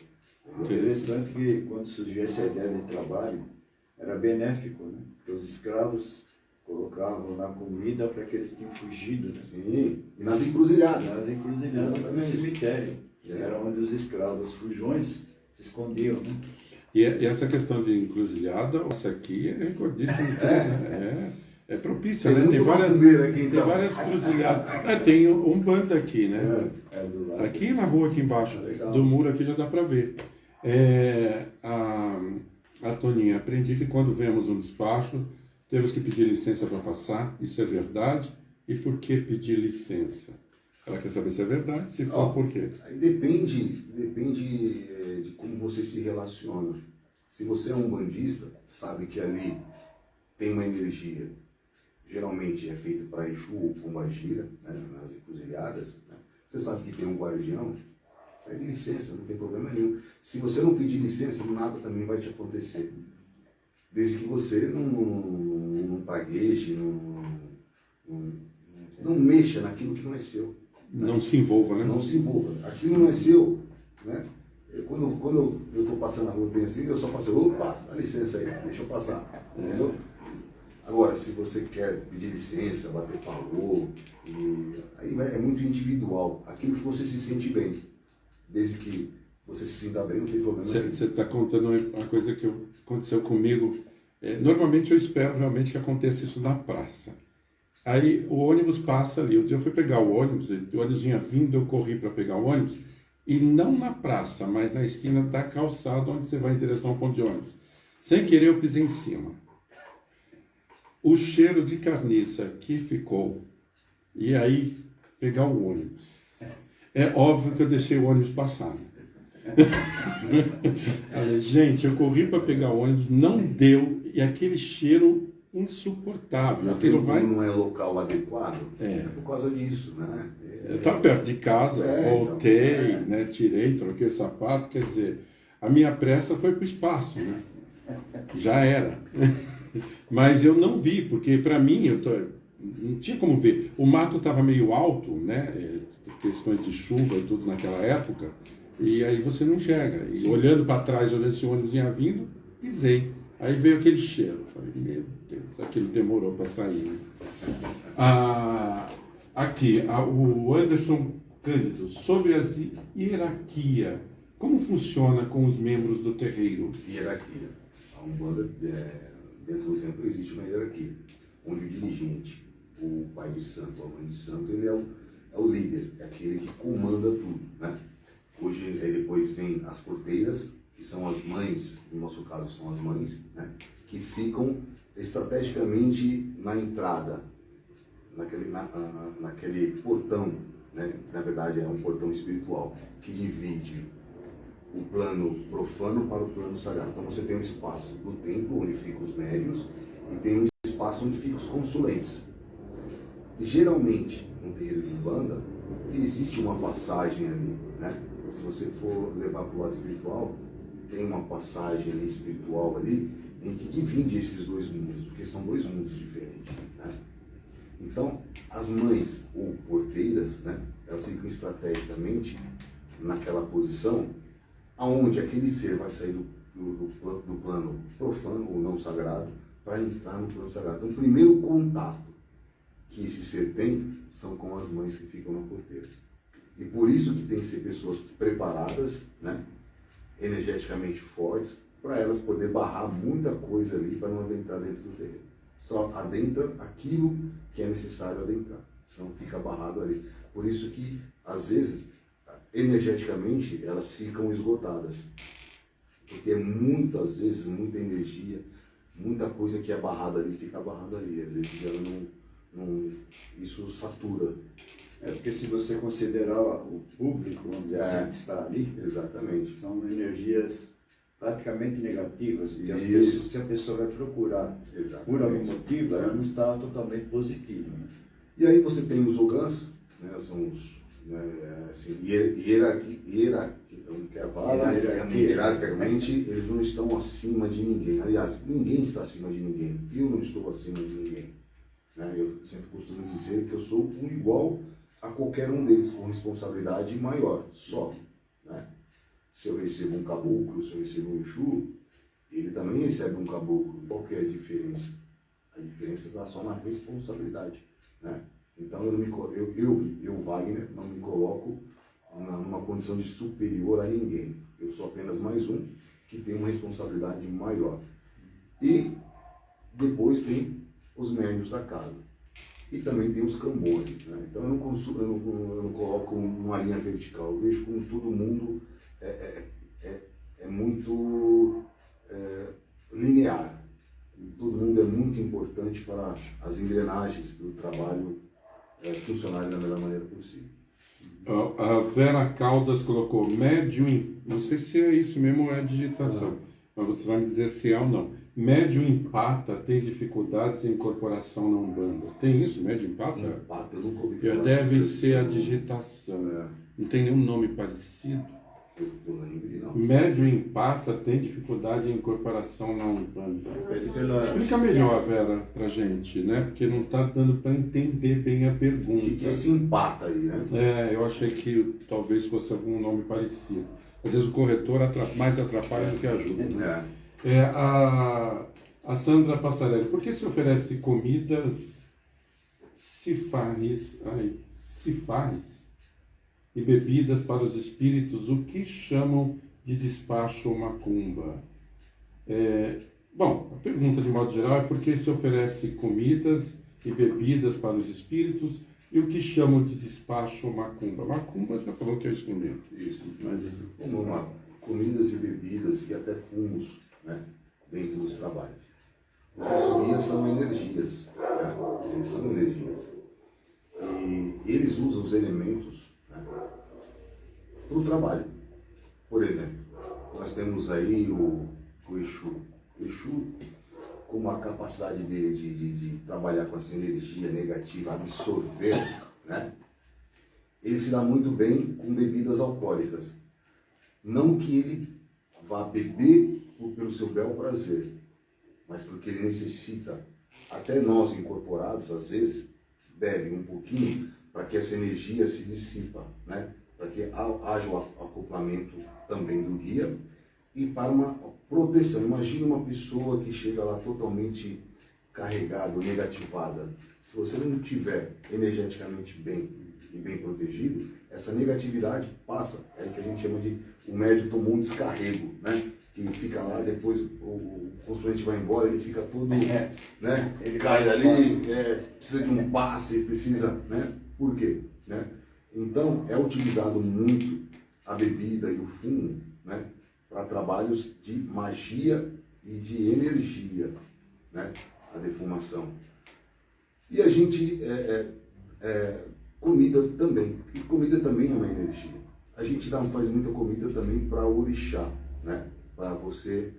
Interessante que quando surgiu essa ideia de trabalho, era benéfico, né? Porque os escravos colocavam na comida para aqueles que tinham fugido, né? Sim, e nas encruzilhadas. Nas encruzilhadas do cemitério, era onde os escravos fujões se escondiam, né? E essa questão de encruzilhada, essa aqui é recordista, né? É propícia, né? Tem várias cruzilhadas. Tem Umbanda aqui, né? Aqui na rua, aqui embaixo, do muro aqui já dá para ver. A Toninha, aprendi que quando vemos um despacho, temos que pedir licença para passar, isso é verdade? E por que pedir licença? Ela quer saber se é verdade, se for, por quê? Depende de como você se relaciona. Se você é um bandista, sabe que ali tem uma energia, geralmente é feita para Exu ou Pombagira, né, nas encruzilhadas, né? Você sabe que tem um guardião, pede licença, não tem problema nenhum. Se você não pedir licença, nada também vai te acontecer. Desde que você não pragueje, não mexa naquilo que não é seu. Né? Não se envolva, né? Não se envolva. Aquilo não é seu, né? Quando eu estou passando na rua, tem assim, eu só passo, opa, dá licença aí, deixa eu passar, entendeu? Agora, se você quer pedir licença, bater palô, aí é muito individual, aquilo que você se sente bem, desde que você se sinta bem, não tem problema nenhum. Você está contando uma coisa que aconteceu comigo. Normalmente eu espero realmente que aconteça isso na praça. Aí o ônibus passa ali. Um dia eu fui pegar o ônibus vinha vindo, eu corri para pegar o ônibus, e não na praça, mas na esquina da calçada onde você vai em direção ao ponto de ônibus. Sem querer eu pisei em cima. O cheiro de carniça que ficou, e aí pegar o ônibus. É óbvio que eu deixei o ônibus passar. Gente, eu corri para pegar o ônibus, não deu, e aquele cheiro insuportável. Aquilo não é local adequado, é por causa disso, né? Eu estava perto de casa, voltei, então, né, tirei, troquei o sapato, quer dizer, a minha pressa foi para o espaço, né? Já era. Mas eu não vi, porque para mim, não tinha como ver. O mato estava meio alto, né? Questões de chuva e tudo naquela época, e aí você não enxerga. E olhando para trás, olhando se o ônibus ia vindo, pisei. Aí veio aquele cheiro. Falei, meu Deus, aquilo demorou para sair. Né? Aqui, o Anderson Cândido, sobre a hierarquia, como funciona com os membros do terreiro? Hierarquia. A Umbanda, dentro do templo, existe uma hierarquia, onde o dirigente, o pai de santo, a mãe de santo, ele é o líder, é aquele que comanda tudo, né? Hoje, depois vem as porteiras, que são as mães, no nosso caso são as mães, né, que ficam estrategicamente na entrada, naquele portão, né, que na verdade é um portão espiritual, que divide o plano profano para o plano sagrado. Então você tem um espaço do templo, onde ficam os médiuns, e tem um espaço onde ficam os consulentes. E geralmente, no terreiro de Umbanda, existe uma passagem ali, né? Se você for levar para o lado espiritual, tem uma passagem ali espiritual ali, em que divide esses dois mundos, porque são dois mundos diferentes, né? Então, as mães ou porteiras, né, elas ficam estrategicamente naquela posição aonde aquele ser vai sair do plano profano ou não sagrado para entrar no plano sagrado. Então, o primeiro contato que esse ser tem são com as mães que ficam na porteira. E por isso que tem que ser pessoas preparadas, né, energeticamente fortes, para elas poder barrar muita coisa ali para não adentrar dentro do terreno. Só adentra aquilo que é necessário adentrar, senão fica barrado ali. Por isso que, às vezes, energeticamente, elas ficam esgotadas. Porque muitas vezes, muita energia, muita coisa que é barrada ali, fica barrada ali. Às vezes ela não isso satura. É porque se você considerar o público, vamos dizer assim, que está ali, Exatamente. são energias praticamente negativas. Porque Isso. se a pessoa vai procurar Exatamente. por algum motivo, ela não está totalmente positiva. Né? E aí você tem os ogãs, né, são os, né, assim, hierarquicamente, eles não estão acima de ninguém. Aliás, ninguém está acima de ninguém. Eu não estou acima de ninguém. Né? Eu sempre costumo dizer que eu sou um igual a qualquer um deles, com responsabilidade maior, só. Né? Se eu recebo um caboclo, se eu recebo um Exu, ele também recebe um caboclo. Qual que é a diferença? A diferença está só na responsabilidade. Né? Então eu, Wagner, não me coloco numa condição de superior a ninguém. Eu sou apenas mais um que tem uma responsabilidade maior. E depois tem os médiuns da casa. E também tem os cambores. Né? Então eu não coloco numa linha vertical. Eu vejo como todo mundo é muito linear. Todo mundo é muito importante para as engrenagens do trabalho funcionarem da melhor maneira possível. A Vera Caldas colocou médium, não sei se é isso mesmo ou é digitação, mas você vai me dizer se é ou não. Médium empata, tem dificuldades em incorporação na Umbanda. Tem isso, médium empata? Empata, eu nunca ouvi falar. Deve ser a digitação. Não tem nenhum nome parecido? Eu lembro, não. Médium empata, tem dificuldade em incorporação na Umbanda. Explica melhor, Vera, pra gente, né? Porque não está dando para entender bem a pergunta. O que é esse empata aí, né? Eu achei que talvez fosse algum nome parecido. Às vezes o corretor mais atrapalha do que ajuda. A Sandra Passarelli, por que se oferece comidas cifarres e bebidas para os espíritos, o que chamam de despacho ou macumba? Bom, a pergunta de modo geral é por que se oferece comidas e bebidas para os espíritos e o que chamam de despacho ou macumba? Macumba já falou que é o instrumento. Isso, mas vamos lá, comidas e bebidas e até fumos, né, dentro dos trabalhos. Os nossos guias são energias, né? Eles são energias. E eles usam os elementos, né, para o trabalho. Por exemplo, nós temos aí o Exu. O Exu, com a capacidade dele de trabalhar com essa energia negativa, absorver, né, ele se dá muito bem com bebidas alcoólicas. Não que ele vá beber pelo seu bel prazer, mas porque ele necessita, até nós incorporados, às vezes, bebe um pouquinho para que essa energia se dissipa, né? Para que haja o acoplamento também do guia e para uma proteção. Imagina uma pessoa que chega lá totalmente carregada, negativada. Se você não estiver energeticamente bem e bem protegido, essa negatividade passa. É aí que a gente chama de o médium tomou um descarrego, né? Que fica lá, depois o consulente vai embora, ele fica todo, né? Ele cai dali, precisa de um passe, precisa, né? Por quê? Né? Então, é utilizado muito a bebida e o fumo, né? para trabalhos de magia e de energia, né? A defumação. E a gente, comida também. E comida também é uma energia. A gente faz muita comida também para orixá, né? Para você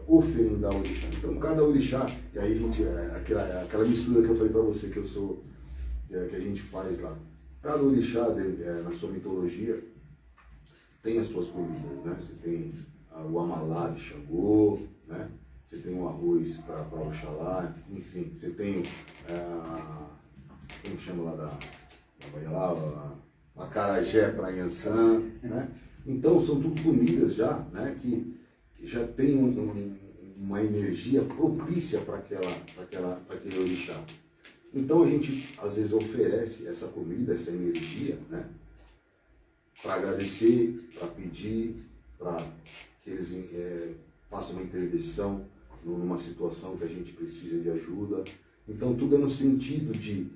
oferendar o orixá. Então, cada orixá, e aí a gente, aquela mistura que eu falei para você que que a gente faz lá. Cada orixá, na sua mitologia, tem as suas comidas, né? Você tem o amalá de Xangô, né? Você tem o arroz para Oxalá, enfim, você tem como chama lá da Bahia lá, a acarajé para Yansan, né? Então são tudo comidas já, né? Que já tem uma energia propícia para aquele orixá. Então a gente às vezes oferece essa comida, essa energia, né? Para agradecer, para pedir, para que eles façam uma intervenção numa situação que a gente precisa de ajuda. Então tudo é no sentido de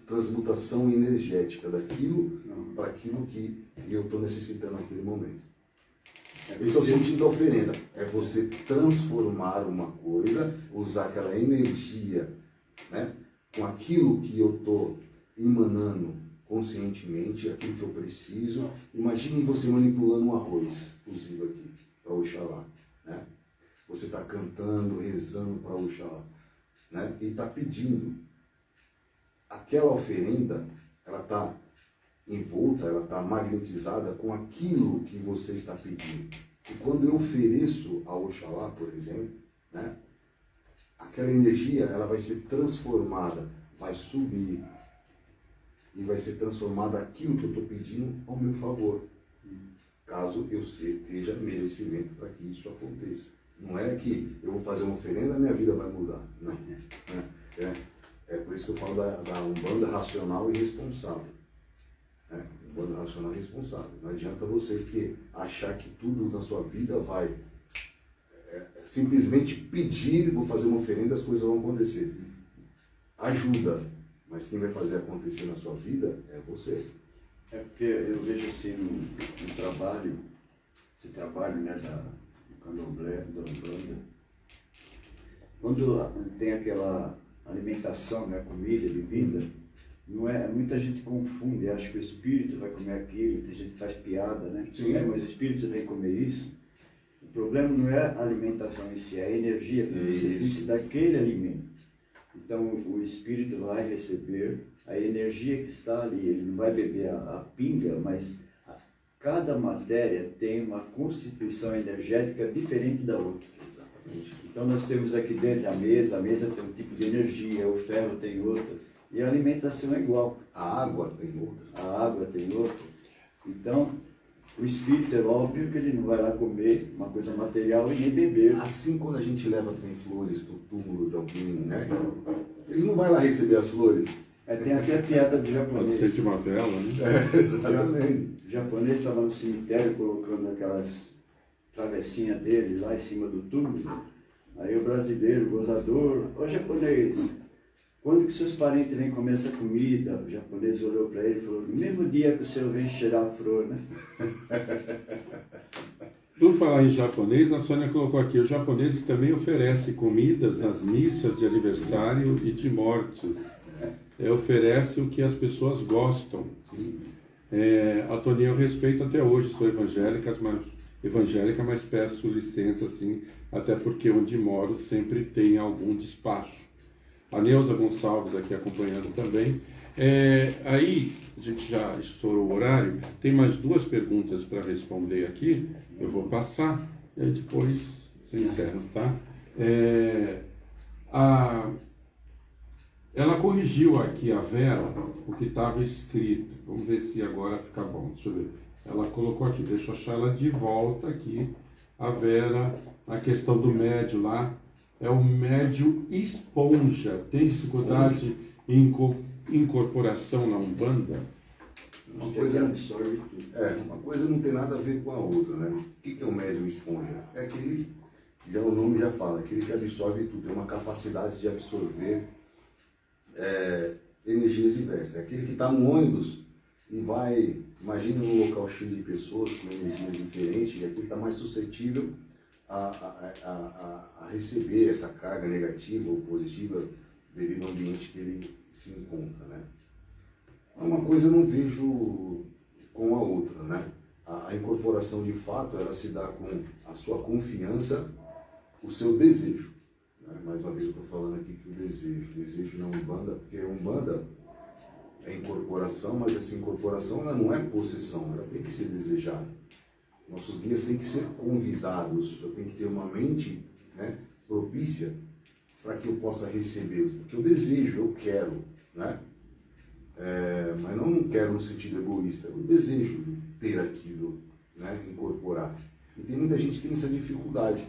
transmutação energética daquilo para aquilo que eu estou necessitando naquele momento. Esse é o sentido da oferenda, é você transformar uma coisa, usar aquela energia, né, com aquilo que eu estou emanando conscientemente, aquilo que eu preciso. Imagine você manipulando um arroz cozido aqui, para Oxalá, né? Você está cantando, rezando para Oxalá, né? E está pedindo. Aquela oferenda, ela está envolta, ela está magnetizada com aquilo que você está pedindo. E quando eu ofereço a Oxalá, por exemplo, né? Aquela energia, ela vai ser transformada, vai subir e vai ser transformada aquilo que eu estou pedindo ao meu favor, caso eu esteja merecimento para que isso aconteça. Não é que eu vou fazer uma oferenda e a minha vida vai mudar, não. É por isso que eu falo da Umbanda racional e responsável. Umbanda racional e responsável. Não adianta você achar que tudo na sua vida vai simplesmente pedir, vou fazer uma oferenda, as coisas vão acontecer. Ajuda, mas quem vai fazer acontecer na sua vida é você. É porque eu vejo assim no trabalho, esse trabalho, né, do candomblé, da Umbanda, quando tem aquela alimentação, né, comida, bebida, muita gente confunde, acha que o espírito vai comer aquilo, tem gente que faz piada, né? Sim. Mas o espírito vem comer isso. O problema não é a alimentação em si, é a energia que você disse daquele alimento. Então o espírito vai receber a energia que está ali, ele não vai beber a pinga, mas cada matéria tem uma constituição energética diferente da outra. Exatamente. Então nós temos aqui dentro a mesa tem um tipo de energia, o ferro tem outra, e a alimentação é igual. A água tem outra. A água tem outra. Então, o espírito é óbvio que ele não vai lá comer uma coisa material e nem beber. Assim, quando a gente leva também flores do túmulo de alguém, né? Ele não vai lá receber as flores. Tem até a piada do japonês. Aceite uma vela, né? Exatamente. O japonês estava no cemitério colocando aquelas travessinhas dele lá em cima do túmulo. Aí o brasileiro, o gozador, ô japonês, quando que seus parentes vêm comer essa comida? O japonês olhou para ele e falou, no mesmo dia que o senhor vem cheirar a flor, né? Por falar em japonês, a Sônia colocou aqui, os japoneses também oferecem comidas nas missas de aniversário e de mortes. Oferece o que as pessoas gostam. A Toninha eu respeito até hoje, sou evangélica, mas peço licença, sim, até porque onde moro sempre tem algum despacho. A Neuza Gonçalves aqui acompanhando também. Aí, a gente já estourou o horário, tem mais 2 perguntas para responder aqui, eu vou passar, e aí depois você encerra, tá? Ela corrigiu aqui, a Vera, o que estava escrito, vamos ver se agora fica bom, deixa eu ver. Ela colocou aqui, deixa eu achar ela de volta aqui, a Vera, a questão do médio lá, é o médio esponja, tem dificuldade em incorporação na Umbanda? Uma coisa não tem nada a ver com a outra, né? O que é o médium esponja? É aquele, o nome já fala, aquele que absorve tudo, tem uma capacidade de absorver energias diversas. É aquele que está no ônibus e vai, imagina um local cheio de pessoas com energias diferentes, e aqui está mais suscetível a receber essa carga negativa ou positiva devido ao ambiente que ele se encontra, né? Uma coisa eu não vejo com a outra, né? A incorporação de fato, ela se dá com a sua confiança, o seu desejo, né? Mais uma vez eu estou falando aqui que o desejo na Umbanda, porque a Umbanda é incorporação, mas essa incorporação ela não é possessão, ela tem que ser desejada. Nossos guias têm que ser convidados, eu tenho que ter uma mente, né, propícia para que eu possa recebê-los, porque eu desejo, eu quero, né? Mas não quero no sentido egoísta, eu desejo ter aquilo, né, incorporar. E tem muita gente que tem essa dificuldade,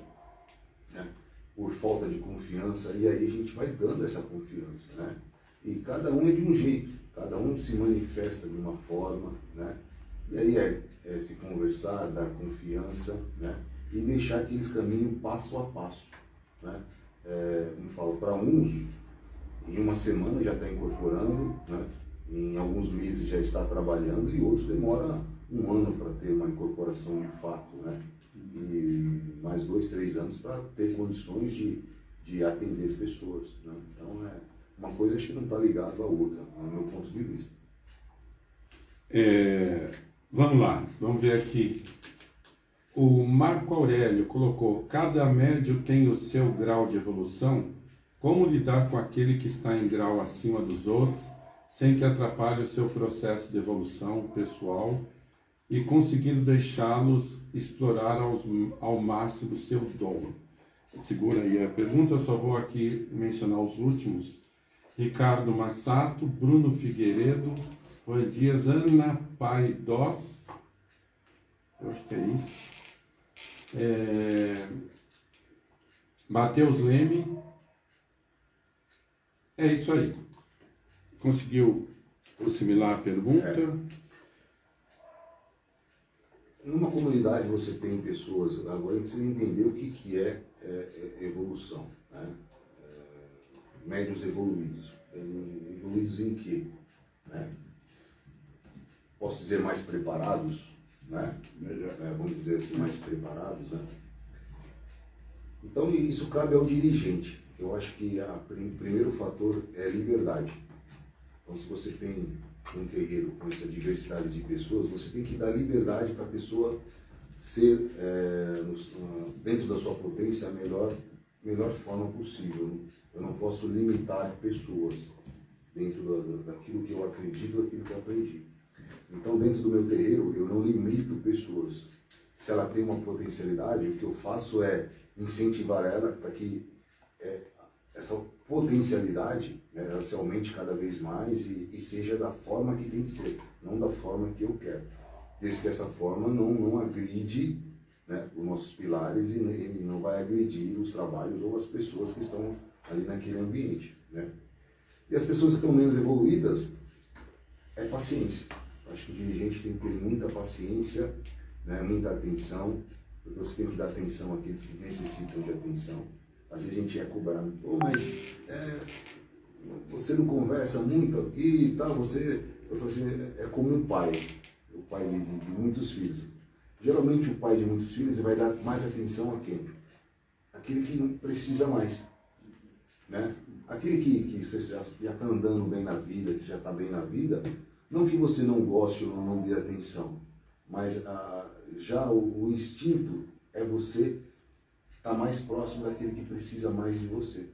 né, por falta de confiança, e aí a gente vai dando essa confiança, né? E cada um é de um jeito, cada um se manifesta de uma forma, né? E aí é se conversar, dar confiança, né? E deixar que eles caminhem passo a passo, né? Como falo, para uns, em uma semana já está incorporando, né? Em alguns meses já está trabalhando, e outros demora um ano para ter uma incorporação de fato, né? E mais 2, 3 anos para ter condições de atender pessoas, né? Então uma coisa acho que não está ligada à outra, no meu ponto de vista. Vamos lá, vamos ver aqui. O Marco Aurélio colocou: cada médio tem o seu grau de evolução. Como lidar com aquele que está em grau acima dos outros, sem que atrapalhe o seu processo de evolução pessoal e conseguindo deixá-los explorar ao máximo o seu dom? Segura aí a pergunta, eu só vou aqui mencionar os últimos. Ricardo Massato, Bruno Figueiredo, Juan Dias, Ana Paidós, eu acho que é isso, Matheus Leme, é isso aí. Conseguiu assimilar a pergunta? Numa comunidade você tem pessoas, agora precisa entender o que é evolução, né? Médios evoluídos. Evoluídos em quê? Né? Posso dizer mais preparados, né? Vamos dizer assim, mais preparados, né? Então isso cabe ao dirigente. Eu acho que o primeiro fator é liberdade. Então, se você tem um terreiro com essa diversidade de pessoas, você tem que dar liberdade para a pessoa ser, dentro da sua potência, a melhor forma possível. Eu não posso limitar pessoas dentro daquilo que eu acredito, daquilo que eu aprendi. Então, dentro do meu terreiro, eu não limito pessoas. Se ela tem uma potencialidade, o que eu faço é incentivar ela para que essa potencialidade, né, ela se aumente cada vez mais e seja da forma que tem que ser, não da forma que eu quero. Desde que essa forma não agride, né, os nossos pilares e não vai agredir os trabalhos ou as pessoas que estão ali naquele ambiente, né? E as pessoas que estão menos evoluídas, é paciência. Eu acho que o dirigente tem que ter muita paciência, né, muita atenção, porque você tem que dar atenção àqueles que necessitam de atenção. Às vezes a gente é cobrado, mas você não conversa muito aqui e tal, eu falo assim, é como um pai, o pai de muitos filhos. Geralmente o pai de muitos filhos vai dar mais atenção a quem? Aquele que não precisa mais, né? Aquele que você já está andando bem na vida, que já está bem na vida, não que você não goste ou não dê atenção, mas já o instinto é você estar mais próximo daquele que precisa mais de você.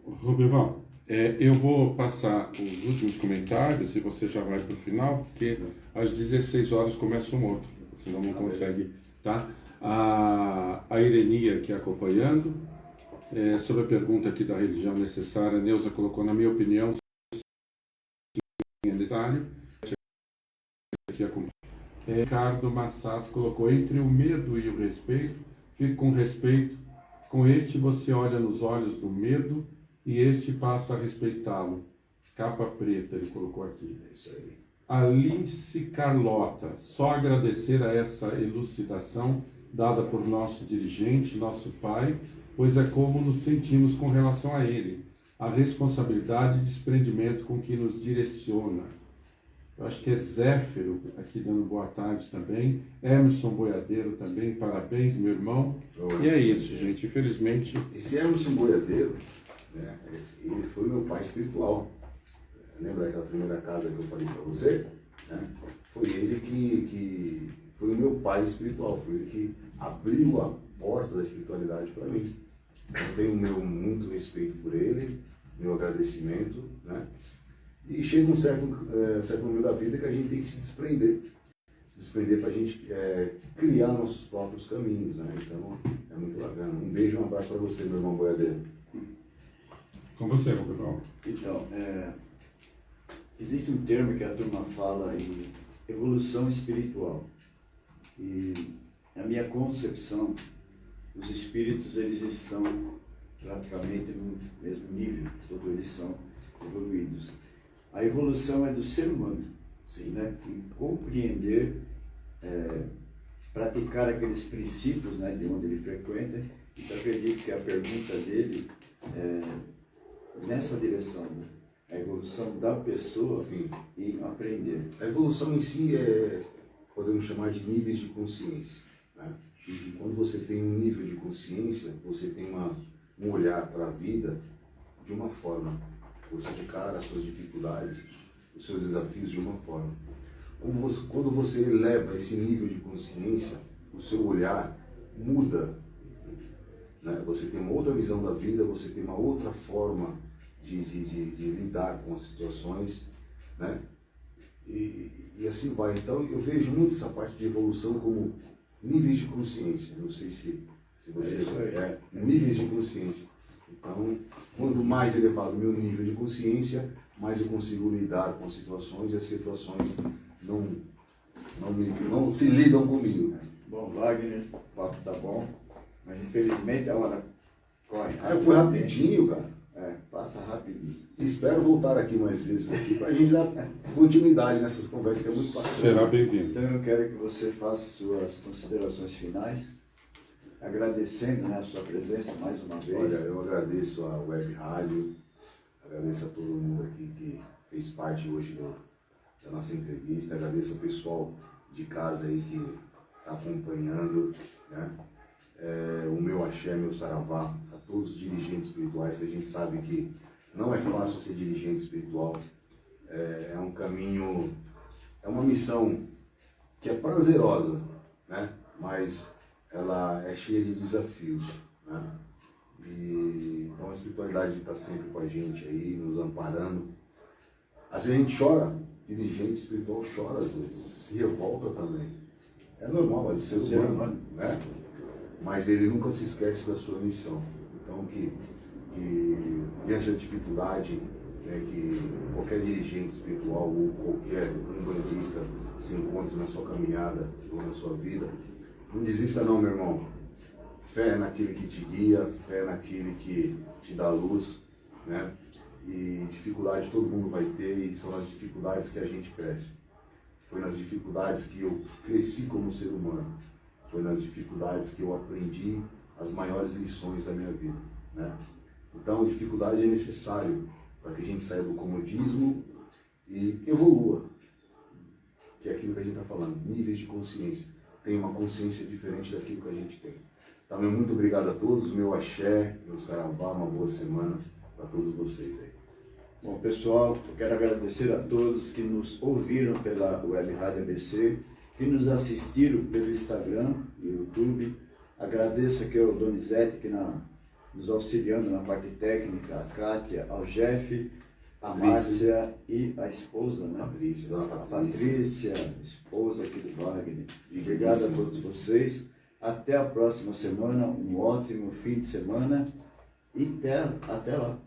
Roberval, eu vou passar os últimos comentários e você já vai para o final, porque às 16 horas começa um outro, senão não consegue, tá? A Irenia aqui acompanhando, sobre a pergunta aqui da religião necessária, a Neuza colocou: na minha opinião, é necessário. Ricardo Massato colocou: entre o medo e o respeito, fique com respeito. Com este você olha nos olhos do medo e este passa a respeitá-lo. Capa preta, ele colocou aqui. É isso aí. Alice Carlota: só agradecer a essa elucidação dada por nosso dirigente, nosso pai, pois é como nos sentimos com relação a ele, a responsabilidade e desprendimento com que nos direciona. Eu acho que é Zéfiro aqui dando boa tarde também. Emerson Boiadeiro também, parabéns, meu irmão. E é isso, gente. Infelizmente. Esse Emerson Boiadeiro, né, ele foi meu pai espiritual. Lembra daquela primeira casa que eu falei para você? Né? Foi ele que foi o meu pai espiritual, foi ele que abriu a porta da espiritualidade para mim. Eu tenho muito respeito por ele, meu agradecimento, né? E chega um certo momento da vida que a gente tem que se desprender para a gente criar nossos próprios caminhos, né? Então é muito bacana. Um beijo e um abraço para você, meu irmão Boiadeiro. Com você, meu pessoal. Então, existe um termo que a turma fala em evolução espiritual. E na minha concepção, os espíritos eles estão praticamente no mesmo nível, todos eles são evoluídos. A evolução é do ser humano, sim, né? E compreender, praticar aqueles princípios, né, de onde ele frequenta. Então, acredito que a pergunta dele é nessa direção, né? A evolução da pessoa, sim, e aprender. A evolução em si podemos chamar de níveis de consciência, né? E quando você tem um nível de consciência, você tem um olhar para a vida de uma forma. Você encara as suas dificuldades, os seus desafios de uma forma. Quando você eleva esse nível de consciência, o seu olhar muda, né? Você tem uma outra visão da vida, você tem uma outra forma de lidar com as situações, né? E assim vai. Então eu vejo muito essa parte de evolução como níveis de consciência. Não sei se você níveis de consciência. Então, quanto mais elevado o meu nível de consciência, mais eu consigo lidar com as situações e as situações não se lidam comigo. Bom, Wagner, o papo tá bom, mas infelizmente a hora corre. Foi rapidinho, cara. Passa rapidinho. Espero voltar aqui mais vezes para a gente dar continuidade nessas conversas, que é muito bacana. Será bem-vindo. Então eu quero que você faça suas considerações finais, agradecendo, né, a sua presença mais uma vez. Olha, eu agradeço a Web Rádio, agradeço a todo mundo aqui que fez parte hoje da nossa entrevista, agradeço ao pessoal de casa aí que está acompanhando, né? O meu axé, meu saravá, a todos os dirigentes espirituais, que a gente sabe que não é fácil ser dirigente espiritual, é um caminho, é uma missão que é prazerosa, né? Mas ela é cheia de desafios, né? Então a espiritualidade está sempre com a gente aí, nos amparando. Às vezes a gente chora, dirigente espiritual chora às vezes, se revolta também. É normal, é do ser humano, né? Mas ele nunca se esquece da sua missão. Então que diante da dificuldade, né, que qualquer dirigente espiritual ou qualquer umbandista se encontre na sua caminhada ou na sua vida, não desista não, meu irmão. Fé naquele que te guia, fé naquele que te dá luz, né? E dificuldade todo mundo vai ter, e são as dificuldades que a gente cresce. Foi nas dificuldades que eu cresci como ser humano. Foi nas dificuldades que eu aprendi as maiores lições da minha vida, né? Então, dificuldade é necessário para que a gente saia do comodismo e evolua. Que é aquilo que a gente está falando, níveis de consciência. Tem uma consciência diferente daquilo que a gente tem. Então, muito obrigado a todos, meu axé, meu saravá, uma boa semana para todos vocês aí. Bom, pessoal, eu quero agradecer a todos que nos ouviram pela Web Rádio ABC, que nos assistiram pelo Instagram e YouTube. Agradeço aqui ao Donizete, que nos auxiliando na parte técnica, a Kátia, ao Jeff, a Márcia e a esposa, né? Patrícia, dona A Patrícia, esposa aqui do Wagner. Obrigado a todos vocês. Até a próxima semana, um ótimo fim de semana e até lá.